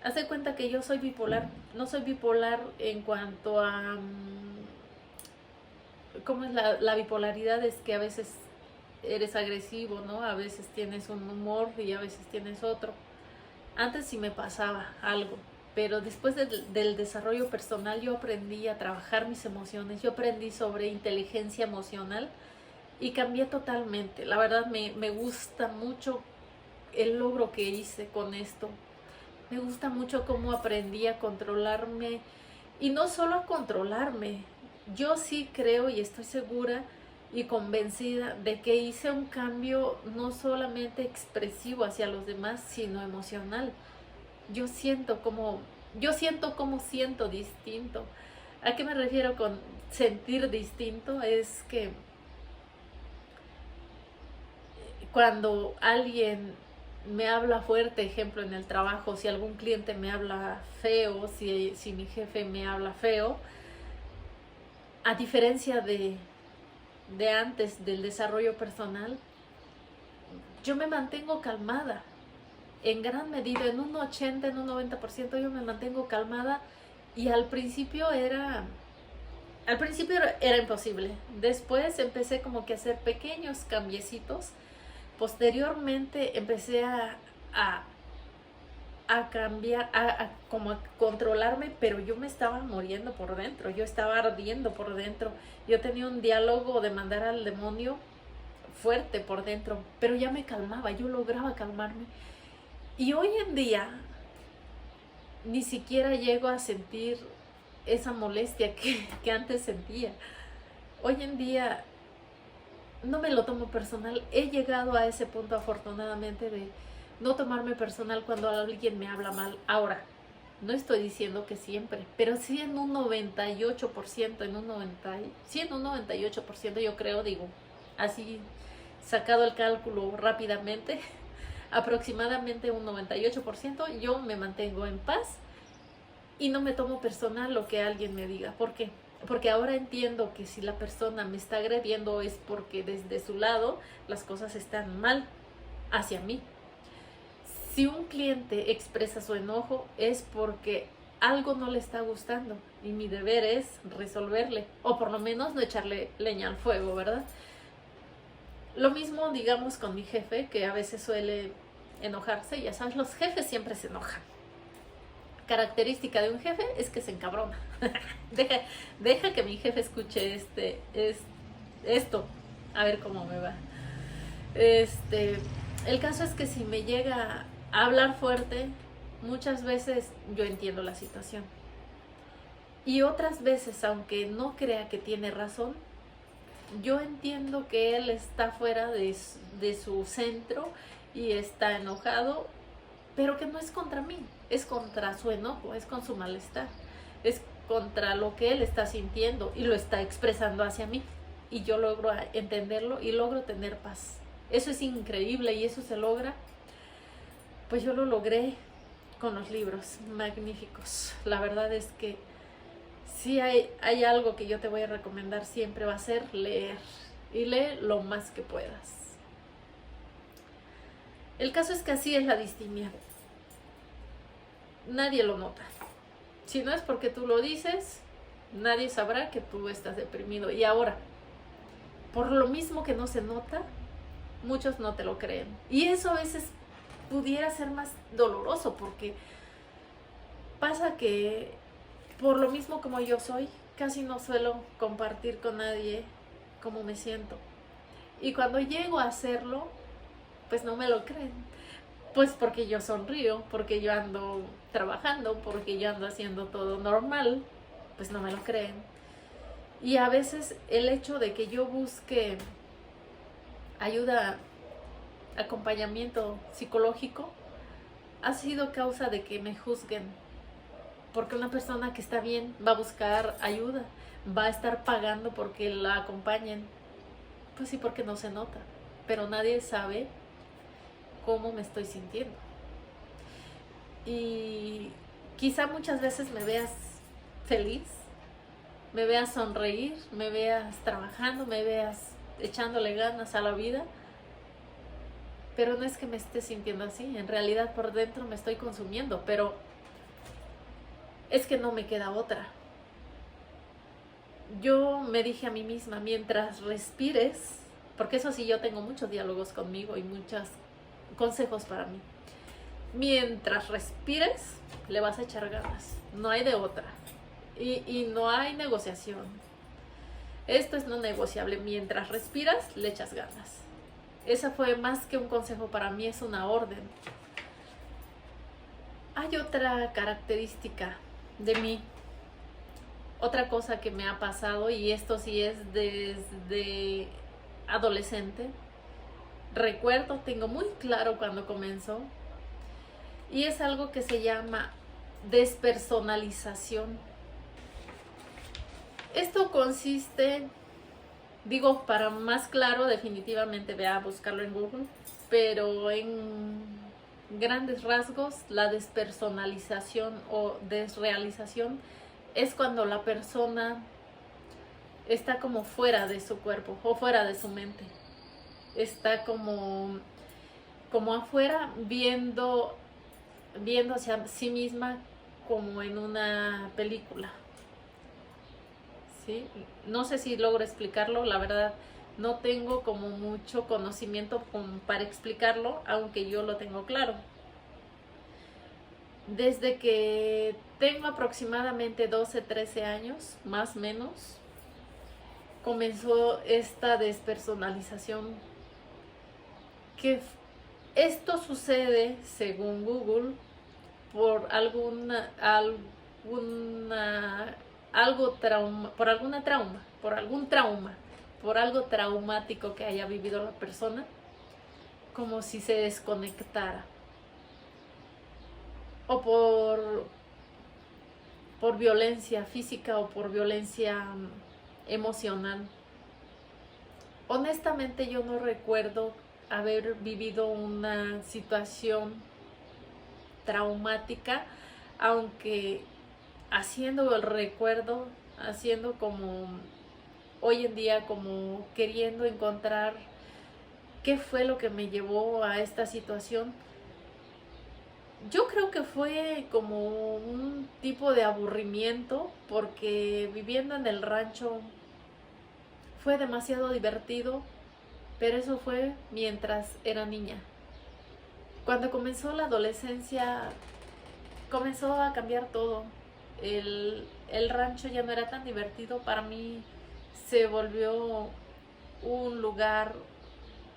Haz de cuenta que yo soy bipolar. No soy bipolar en cuanto a... ¿Cómo es la bipolaridad? Es que a veces eres agresivo, ¿no? A veces tienes un humor y a veces tienes otro. Antes sí me pasaba algo, pero después del desarrollo personal yo aprendí a trabajar mis emociones, yo aprendí sobre inteligencia emocional y cambié totalmente. La verdad me gusta mucho el logro que hice con esto. Me gusta mucho cómo aprendí a controlarme, y no solo a controlarme. Yo sí creo y estoy segura y convencida de que hice un cambio no solamente expresivo hacia los demás, sino emocional. Yo siento como siento distinto. ¿A qué me refiero con sentir distinto? Es que cuando alguien me habla fuerte, ejemplo en el trabajo, si algún cliente me habla feo, si mi jefe me habla feo, a diferencia de antes del desarrollo personal, yo me mantengo calmada. En gran medida, en un 80, en un 90% yo me mantengo calmada, y al principio era Al principio era imposible. Después empecé como que a hacer pequeños cambiecitos. Posteriormente empecé a, a cambiar, como a controlarme, pero yo me estaba muriendo por dentro, yo estaba ardiendo por dentro. Yo tenía un diálogo de mandar al demonio fuerte por dentro, pero ya me calmaba, yo lograba calmarme. Y hoy en día ni siquiera llego a sentir esa molestia que antes sentía. Hoy en día no me lo tomo personal. He llegado a ese punto, afortunadamente, de no tomarme personal cuando alguien me habla mal. Ahora, no estoy diciendo que siempre, pero sí en un 98%, sí en un 98% yo creo, digo, así sacado el cálculo rápidamente, aproximadamente un 98% yo me mantengo en paz y no me tomo personal lo que alguien me diga. ¿Por qué? Porque ahora entiendo que si la persona me está agrediendo es porque desde su lado las cosas están mal hacia mí. Si un cliente expresa su enojo es porque algo no le está gustando y mi deber es resolverle, o por lo menos no echarle leña al fuego, ¿verdad? Lo mismo, digamos, con mi jefe, que a veces suele enojarse. Ya sabes, los jefes siempre se enojan. Característica de un jefe es que se encabrona. deja que mi jefe escuche esto, a ver cómo me va. El caso es que si me llega a hablar fuerte, muchas veces yo entiendo la situación. Y otras veces, aunque no crea que tiene razón, yo entiendo que él está fuera de su centro y está enojado, pero que no es contra mí, es contra su enojo, es con su malestar, es contra lo que él está sintiendo y lo está expresando hacia mí. Y yo logro entenderlo y logro tener paz. Eso es increíble y eso se logra, pues yo lo logré con los libros magníficos. La verdad es que si hay algo que yo te voy a recomendar siempre va a ser leer, y lee lo más que puedas. El caso es que así es la distimia. Nadie lo nota. Si no es porque tú lo dices, nadie sabrá que tú estás deprimido. Y ahora, por lo mismo que no se nota, muchos no te lo creen. Y eso a veces pudiera ser más doloroso, porque pasa que por lo mismo como yo soy, casi no suelo compartir con nadie cómo me siento. Y cuando llego a hacerlo, pues no me lo creen. Pues porque yo sonrío, porque yo ando trabajando, porque yo ando haciendo todo normal, pues no me lo creen. Y a veces el hecho de que yo busque ayuda, acompañamiento psicológico, ha sido causa de que me juzguen. Porque una persona que está bien va a buscar ayuda, va a estar pagando porque la acompañen. Pues sí, porque no se nota, pero nadie sabe cómo me estoy sintiendo. Y quizá muchas veces me veas feliz, me veas sonreír, me veas trabajando, me veas echándole ganas a la vida, pero no es que me esté sintiendo así. En realidad por dentro me estoy consumiendo, pero es que no me queda otra. Yo me dije a mí misma, mientras respires, porque eso sí, yo tengo muchos diálogos conmigo y muchos consejos para mí. Mientras respires, le vas a echar ganas. No hay de otra. Y no hay negociación. Esto es no negociable. Mientras respiras, le echas ganas. Esa fue más que un consejo para mí, es una orden. Hay otra característica de mí, otra cosa que me ha pasado, y esto sí es desde adolescente. Recuerdo, tengo muy claro cuando comenzó, y es algo que se llama despersonalización. Esto consiste, digo, para más claro, definitivamente ve a buscarlo en Google, pero en grandes rasgos, la despersonalización o desrealización es cuando la persona está como fuera de su cuerpo o fuera de su mente. Está como afuera, viendo hacia sí misma como en una película. ¿sí? No sé si logro explicarlo, la verdad no tengo como mucho conocimiento como para explicarlo, aunque yo lo tengo claro. Desde que tengo aproximadamente 12, 13 años, más o menos, comenzó esta despersonalización. Que esto sucede, según Google, por algún trauma, por algo traumático que haya vivido la persona, como si se desconectara, o por violencia física o por violencia emocional. Honestamente yo no recuerdo haber vivido una situación traumática, aunque haciendo el recuerdo, haciendo como hoy en día, como queriendo encontrar qué fue lo que me llevó a esta situación. Yo creo que fue como un tipo de aburrimiento, porque viviendo en el rancho fue demasiado divertido, pero eso fue mientras era niña. Cuando comenzó la adolescencia, comenzó a cambiar todo. El rancho ya no era tan divertido para mí, se volvió un lugar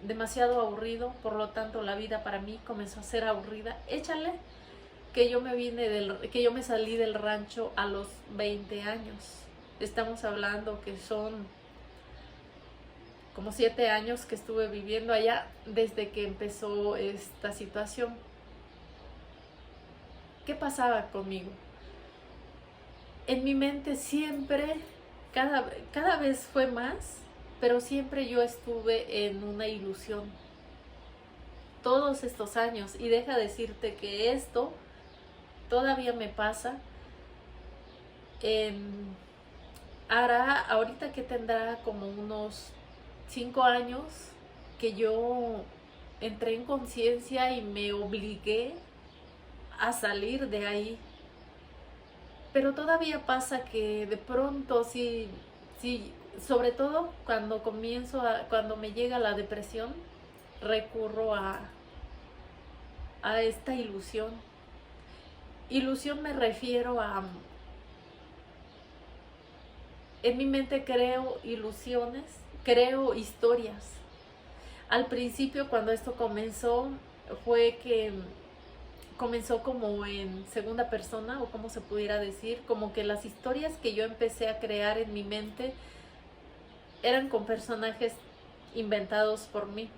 demasiado aburrido, por lo tanto la vida para mí comenzó a ser aburrida. Échale que yo me salí del rancho a los 20 años. Estamos hablando que son como 7 años que estuve viviendo allá desde que empezó esta situación. ¿Qué pasaba conmigo? En mi mente siempre, cada vez fue más, pero siempre yo estuve en una ilusión todos estos años, y deja decirte que esto todavía me pasa. Ahorita que tendrá como unos 5 años que yo entré en conciencia y me obligué a salir de ahí. Pero todavía pasa que de pronto sí, sobre todo cuando me llega la depresión, recurro a esta ilusión. Ilusión me refiero a, en mi mente creo ilusiones, creo historias. Al principio, cuando esto comenzó, fue que comenzó como en segunda persona, o como se pudiera decir, como que las historias que yo empecé a crear en mi mente eran con personajes inventados por mí.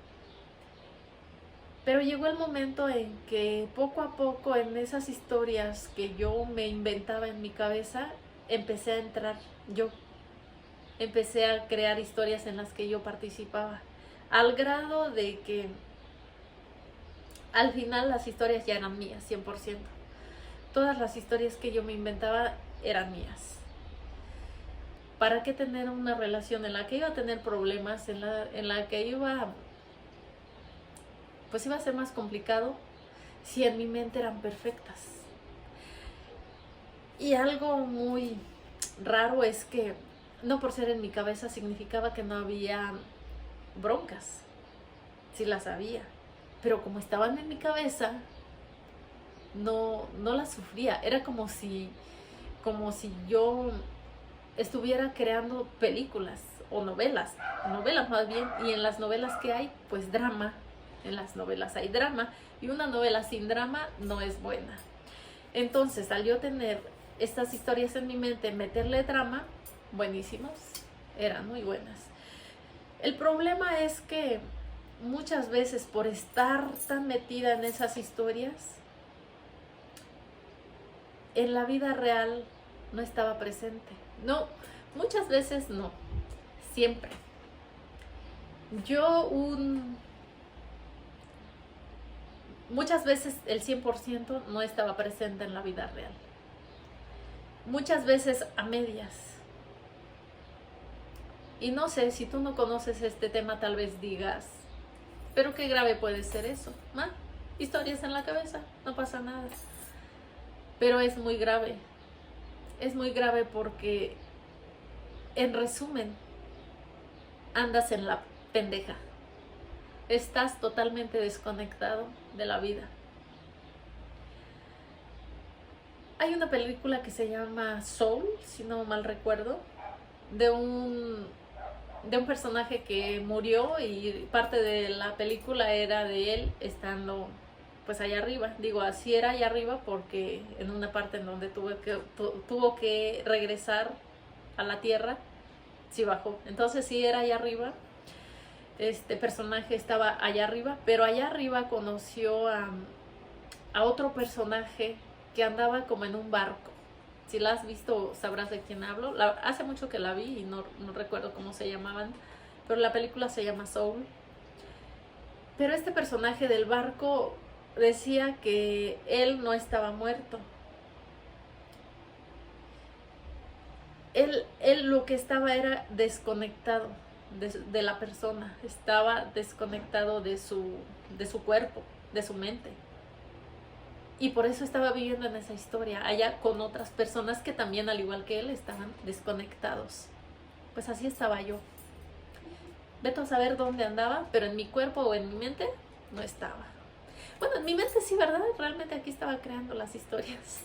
Pero llegó el momento en que poco a poco en esas historias que yo me inventaba en mi cabeza, empecé a entrar yo. Empecé a crear historias en las que yo participaba, al grado de que al final las historias ya eran mías, 100%. Todas las historias que yo me inventaba eran mías. ¿Para qué tener una relación en la que iba a tener problemas, en la que iba a ser más complicado, si en mi mente eran perfectas? Y algo muy raro es que no por ser en mi cabeza significaba que no había broncas. Sí las había, pero como estaban en mi cabeza, no las sufría. Era como si yo estuviera creando películas o novelas más bien, y en las novelas que hay, pues drama. En las novelas hay drama, y una novela sin drama no es buena. Entonces, al yo tener estas historias en mi mente, meterle drama, buenísimas, eran muy buenas. El problema es que muchas veces, por estar tan metida en esas historias, en la vida real no estaba presente. No, muchas veces no, siempre. Muchas veces el 100% no estaba presente en la vida real. Muchas veces a medias. Y no sé, si tú no conoces este tema, tal vez digas, pero qué grave puede ser eso. Historias en la cabeza, no pasa nada. Pero es muy grave. Es muy grave porque En resumen, andas en la pendeja. Estás totalmente desconectado de la vida. Hay una película que se llama Soul, si no mal recuerdo, de un personaje que murió y parte de la película era de él estando pues allá arriba. Digo, así era allá arriba porque en una parte en donde tuvo que regresar a la tierra, sí bajó. Entonces sí era allá arriba. Este personaje estaba allá arriba, pero allá arriba conoció a otro personaje que andaba como en un barco. Si la has visto sabrás de quién hablo. Hace mucho que la vi y no recuerdo cómo se llamaban, pero la película se llama Soul. Pero este personaje del barco decía que él no estaba muerto. Él lo que estaba era desconectado de la persona, estaba desconectado de su cuerpo, de su mente. Y por eso estaba viviendo en esa historia, allá con otras personas que también, al igual que él, estaban desconectados. Pues así estaba yo. Vete a saber dónde andaba, pero en mi cuerpo o en mi mente no estaba. Bueno, en mi mente sí, ¿verdad? Realmente aquí estaba creando las historias.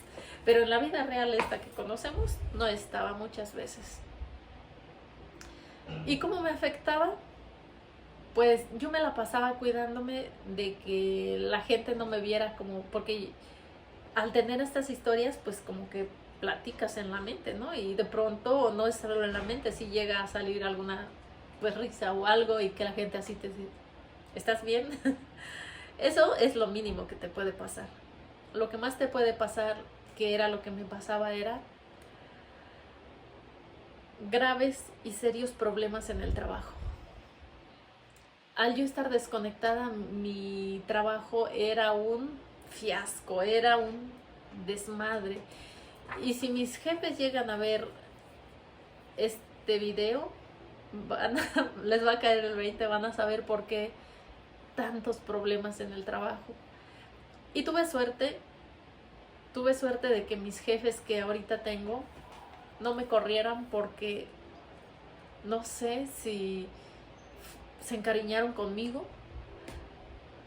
Pero en la vida real esta que conocemos no estaba muchas veces. ¿Y cómo me afectaba? Pues yo me la pasaba cuidándome de que la gente no me viera como, porque al tener estas historias, pues como que platicas en la mente, ¿no? Y de pronto no es solo en la mente, si llega a salir alguna pues risa o algo y que la gente así te dice, ¿estás bien? Eso es lo mínimo que te puede pasar. Lo que más te puede pasar, que era lo que me pasaba, era graves y serios problemas en el trabajo. Al yo estar desconectada, mi trabajo era un fiasco, era un desmadre. Y si mis jefes llegan a ver este video, les va a caer el 20, van a saber por qué tantos problemas en el trabajo. Y tuve suerte de que mis jefes que ahorita tengo no me corrieran porque no sé si se encariñaron conmigo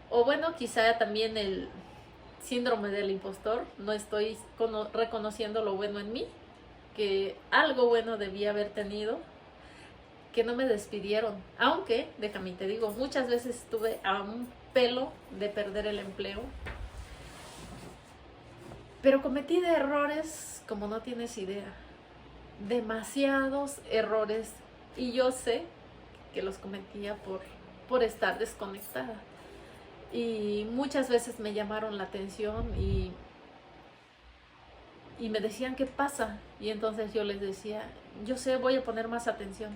o bueno, quizá también el síndrome del impostor, no estoy reconociendo lo bueno en mí, que algo bueno debía haber tenido, que no me despidieron, aunque, déjame te digo, muchas veces estuve a un pelo de perder el empleo, pero cometí de errores como no tienes idea, demasiados errores, y yo sé que los cometía por estar desconectada. Y muchas veces me llamaron la atención y me decían, ¿qué pasa? Y entonces yo les decía, yo sé, voy a poner más atención.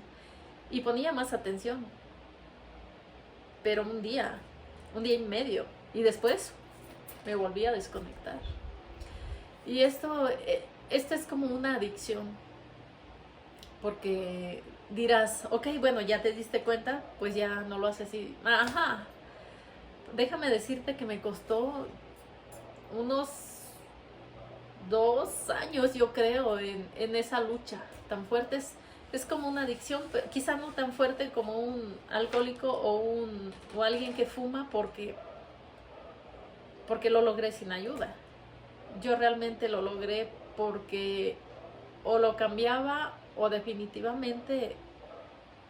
Y ponía más atención. Pero un día y medio. Y después me volví a desconectar. Y esto es como una adicción. Porque dirás, ok, bueno, ya te diste cuenta, pues ya no lo haces así. Ajá. Déjame decirte que me costó unos 2 años, yo creo, en esa lucha tan fuerte. Es como una adicción, quizá no tan fuerte como un alcohólico o alguien que fuma, porque lo logré sin ayuda. Yo realmente lo logré porque o lo cambiaba o definitivamente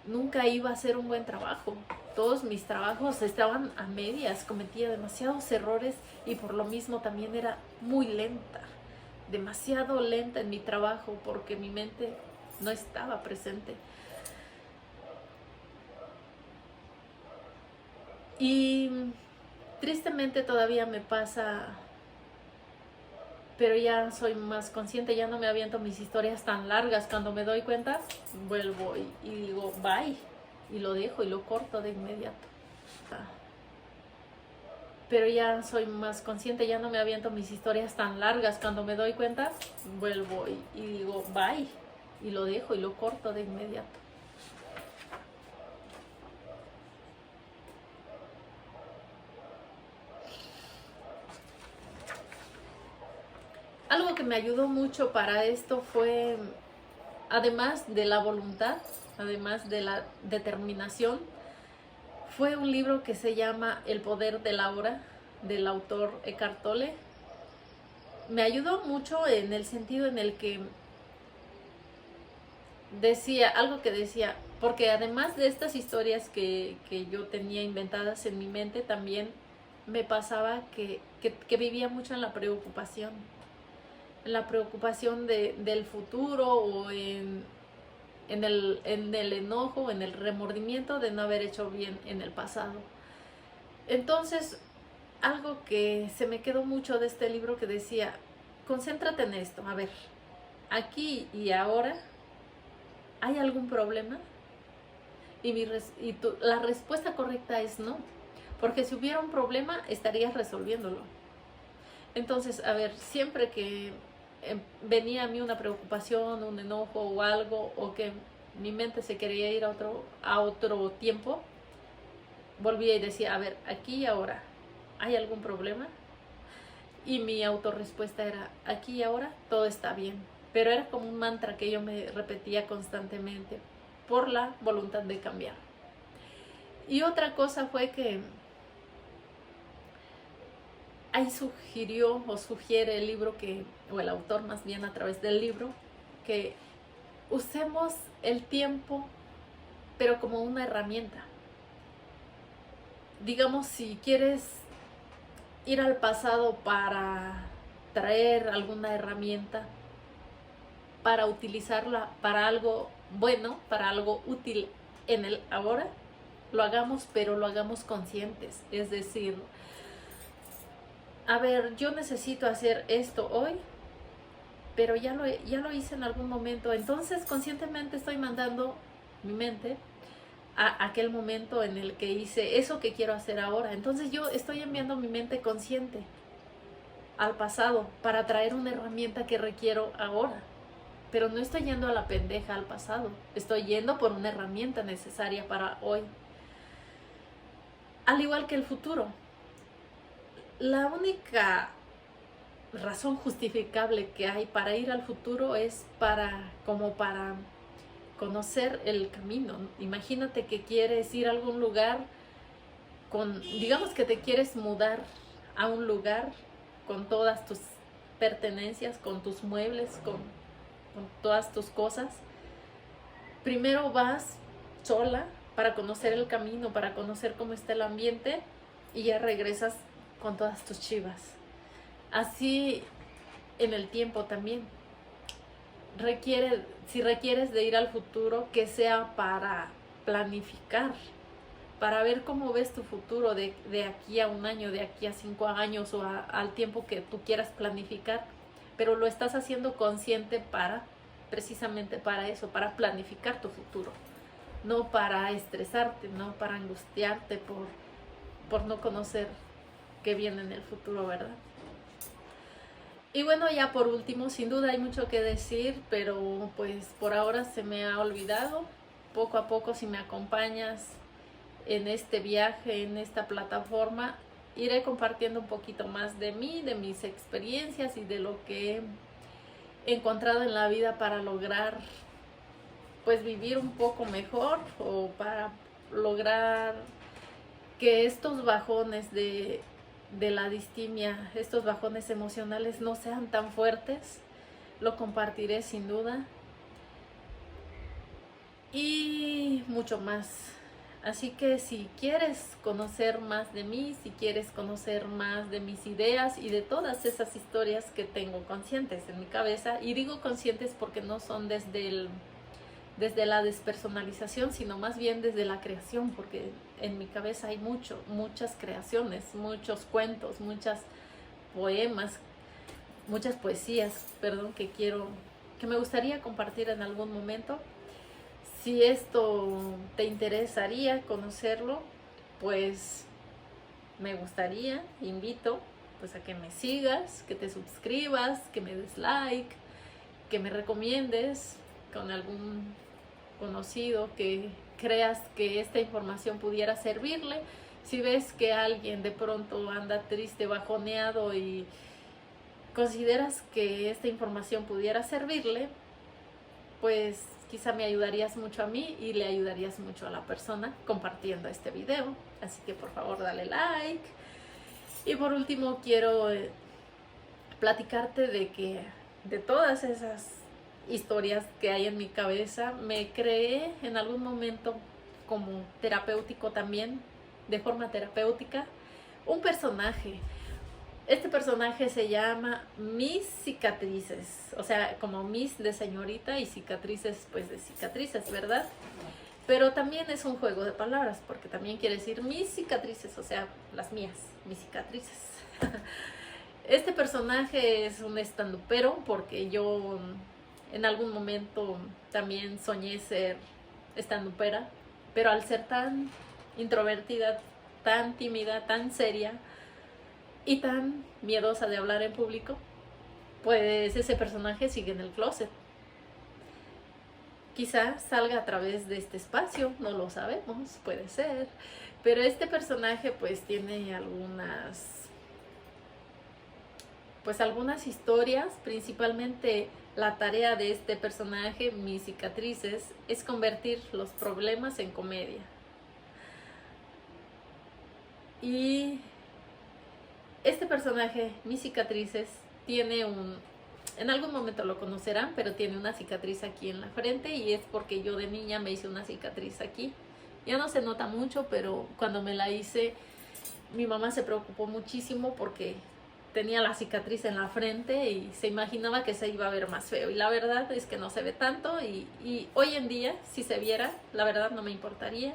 nunca iba a hacer un buen trabajo. Todos mis trabajos estaban a medias, cometía demasiados errores y por lo mismo también era muy lenta, demasiado lenta en mi trabajo porque mi mente no estaba presente. Y tristemente todavía me pasa, pero ya soy más consciente, ya no me aviento mis historias tan largas. Cuando me doy cuenta, vuelvo y digo bye, y lo dejo y lo corto de inmediato. Pero ya soy más consciente, ya no me aviento mis historias tan largas. Cuando me doy cuenta, vuelvo y digo bye, y lo dejo y lo corto de inmediato. Algo que me ayudó mucho para esto fue además de la voluntad, además de la determinación, fue un libro que se llama El poder de la hora, del autor Eckhart Tolle. Me ayudó mucho en el sentido en el que decía, algo que decía, porque además de estas historias que yo tenía inventadas en mi mente, también me pasaba que vivía mucho en la preocupación del futuro o en el enojo, en el remordimiento de no haber hecho bien en el pasado. Entonces, algo que se me quedó mucho de este libro que decía, concéntrate en esto, a ver, aquí y ahora, ¿hay algún problema? La respuesta correcta es no, porque si hubiera un problema, estarías resolviéndolo. Entonces, a ver, siempre que venía a mí una preocupación, un enojo o algo, o que mi mente se quería ir a otro tiempo, volvía y decía, a ver, aquí y ahora, ¿hay algún problema? Y mi autorrespuesta era, aquí y ahora, todo está bien. Pero era como un mantra que yo me repetía constantemente por la voluntad de cambiar. Y otra cosa fue que ahí sugirió o sugiere el libro o el autor más bien a través del libro, que usemos el tiempo pero como una herramienta. Digamos, si quieres ir al pasado para traer alguna herramienta, para utilizarla para algo bueno, para algo útil en el ahora, lo hagamos, pero lo hagamos conscientes. Es decir, a ver, yo necesito hacer esto hoy, pero ya lo hice en algún momento. Entonces, conscientemente estoy mandando mi mente a aquel momento en el que hice eso que quiero hacer ahora. Entonces, yo estoy enviando mi mente consciente al pasado para traer una herramienta que requiero ahora. Pero no estoy yendo a la pendeja al pasado. Estoy yendo por una herramienta necesaria para hoy. Al igual que el futuro. La única razón justificable que hay para ir al futuro es como para conocer el camino. Imagínate que quieres ir a algún lugar digamos que te quieres mudar a un lugar con todas tus pertenencias, con tus muebles, con todas tus cosas. Primero vas sola para conocer el camino, para conocer cómo está el ambiente, y ya regresas con todas tus chivas. Así en el tiempo también. Si requieres de ir al futuro, que sea para planificar, para ver cómo ves tu futuro de aquí a un año, de aquí a 5 años o al tiempo que tú quieras planificar, pero lo estás haciendo consciente precisamente para eso, para planificar tu futuro, no para estresarte, no para angustiarte por no conocer qué viene en el futuro, ¿verdad? Y bueno, ya por último, sin duda hay mucho que decir, pero pues por ahora se me ha olvidado. Poco a poco, si me acompañas en este viaje, en esta plataforma, iré compartiendo un poquito más de mí, de mis experiencias y de lo que he encontrado en la vida para lograr pues vivir un poco mejor, o para lograr que estos bajones de la distimia, estos bajones emocionales no sean tan fuertes. Lo compartiré sin duda y mucho más. Así que si quieres conocer más de mí, si quieres conocer más de mis ideas y de todas esas historias que tengo conscientes en mi cabeza, y digo conscientes porque no son desde la despersonalización, sino más bien desde la creación, porque en mi cabeza hay muchas creaciones, muchos cuentos, muchos poemas, muchas poesías, que me gustaría compartir en algún momento. Si esto te interesaría conocerlo, pues me gustaría, invito pues a que me sigas, que te suscribas, que me des like, que me recomiendes con algún conocido que creas que esta información pudiera servirle. Si ves que alguien de pronto anda triste, bajoneado y consideras que esta información pudiera servirle, pues quizá me ayudarías mucho a mí y le ayudarías mucho a la persona compartiendo este video. Así que por favor dale like. Y por último quiero platicarte de que de todas esas historias que hay en mi cabeza, me creé en algún momento como terapéutico también, de forma terapéutica, un personaje. Este personaje se llama Mis Cicatrices, o sea, como Miss de señorita y cicatrices, pues de cicatrices, ¿verdad? Pero también es un juego de palabras, porque también quiere decir mis cicatrices, o sea, las mías, mis cicatrices. Este personaje es un estandupero porque yo en algún momento también soñé ser estandupera, pero al ser tan introvertida, tan tímida, tan seria y tan miedosa de hablar en público, pues ese personaje sigue en el closet. Quizá salga a través de este espacio, no lo sabemos, puede ser, pero este personaje pues tiene algunas historias. Principalmente la tarea de este personaje, Mis Cicatrices, es convertir los problemas en comedia. Y este personaje, Mis Cicatrices, tiene en algún momento lo conocerán, pero tiene una cicatriz aquí en la frente, y es porque yo de niña me hice una cicatriz aquí. Ya no se nota mucho, pero cuando me la hice, mi mamá se preocupó muchísimo porque tenía la cicatriz en la frente y se imaginaba que se iba a ver más feo. Y la verdad es que no se ve tanto, y hoy en día, si se viera, la verdad no me importaría.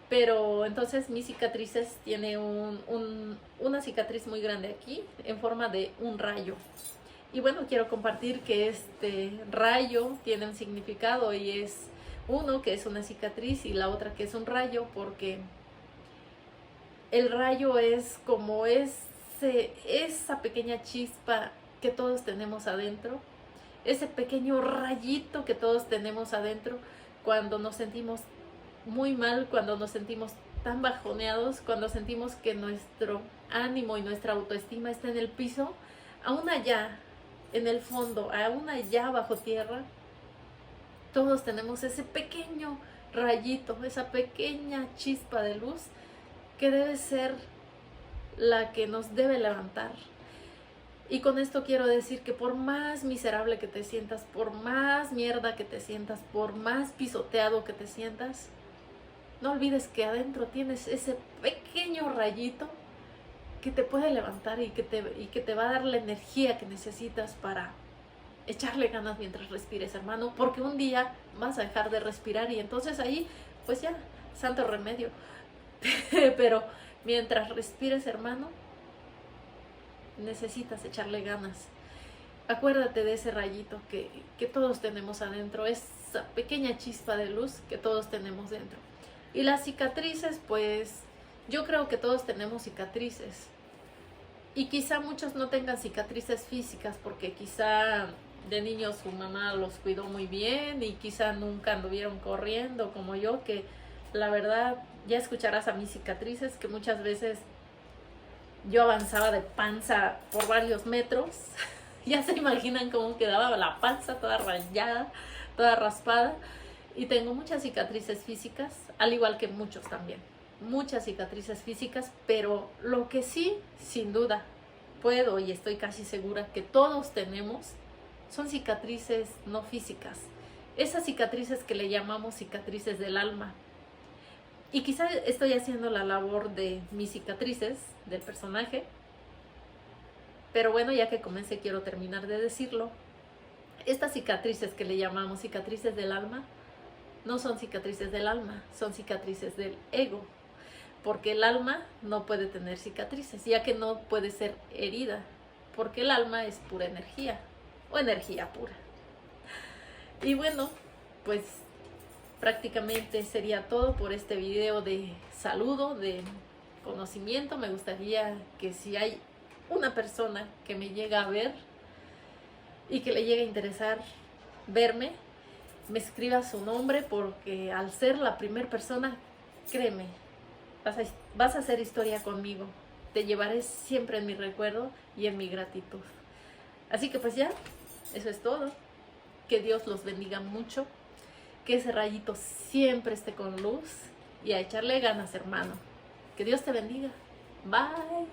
Pero entonces Mis Cicatrices tiene una cicatriz muy grande aquí, en forma de un rayo. Y bueno, quiero compartir que este rayo tiene un significado, y es uno que es una cicatriz y la otra que es un rayo, porque el rayo es como esa pequeña chispa que todos tenemos adentro, ese pequeño rayito que todos tenemos adentro cuando nos sentimos muy mal, cuando nos sentimos tan bajoneados, cuando sentimos que nuestro ánimo y nuestra autoestima está en el piso. Aún allá en el fondo, aún allá bajo tierra, todos tenemos ese pequeño rayito, esa pequeña chispa de luz que debe ser la que nos debe levantar. Y con esto quiero decir que por más miserable que te sientas, por más mierda que te sientas, por más pisoteado que te sientas, no olvides que adentro tienes ese pequeño rayito que te puede levantar y que te va a dar la energía que necesitas para echarle ganas mientras respires, hermano, porque un día vas a dejar de respirar y entonces ahí, pues ya, santo remedio. Pero mientras respires, hermano, necesitas echarle ganas. Acuérdate de ese rayito que todos tenemos adentro, esa pequeña chispa de luz que todos tenemos dentro. Y las cicatrices, pues yo creo que todos tenemos cicatrices. Y quizá muchos no tengan cicatrices físicas porque quizá de niños su mamá los cuidó muy bien y quizá nunca anduvieron corriendo como yo, que la verdad ya escucharás a mis cicatrices que muchas veces yo avanzaba de panza por varios metros. Ya se imaginan cómo quedaba la panza toda rayada, toda raspada. Y tengo muchas cicatrices físicas, al igual que muchos también. Muchas cicatrices físicas, pero lo que sí, sin duda, puedo y estoy casi segura que todos tenemos son cicatrices no físicas. Esas cicatrices que le llamamos cicatrices del alma. Y quizá estoy haciendo la labor de mis cicatrices, del personaje. Pero bueno, ya que comencé, quiero terminar de decirlo. Estas cicatrices que le llamamos cicatrices del alma, no son cicatrices del alma, son cicatrices del ego. Porque el alma no puede tener cicatrices, ya que no puede ser herida. Porque el alma es pura energía, o energía pura. Y bueno, pues prácticamente sería todo por este video de saludo, de conocimiento. Me gustaría que si hay una persona que me llega a ver y que le llegue a interesar verme, me escriba su nombre, porque al ser la primera persona, créeme, vas a hacer historia conmigo. Te llevaré siempre en mi recuerdo y en mi gratitud. Así que pues ya, eso es todo. Que Dios los bendiga mucho. Que ese rayito siempre esté con luz. Y a echarle ganas, hermano. Que Dios te bendiga. Bye.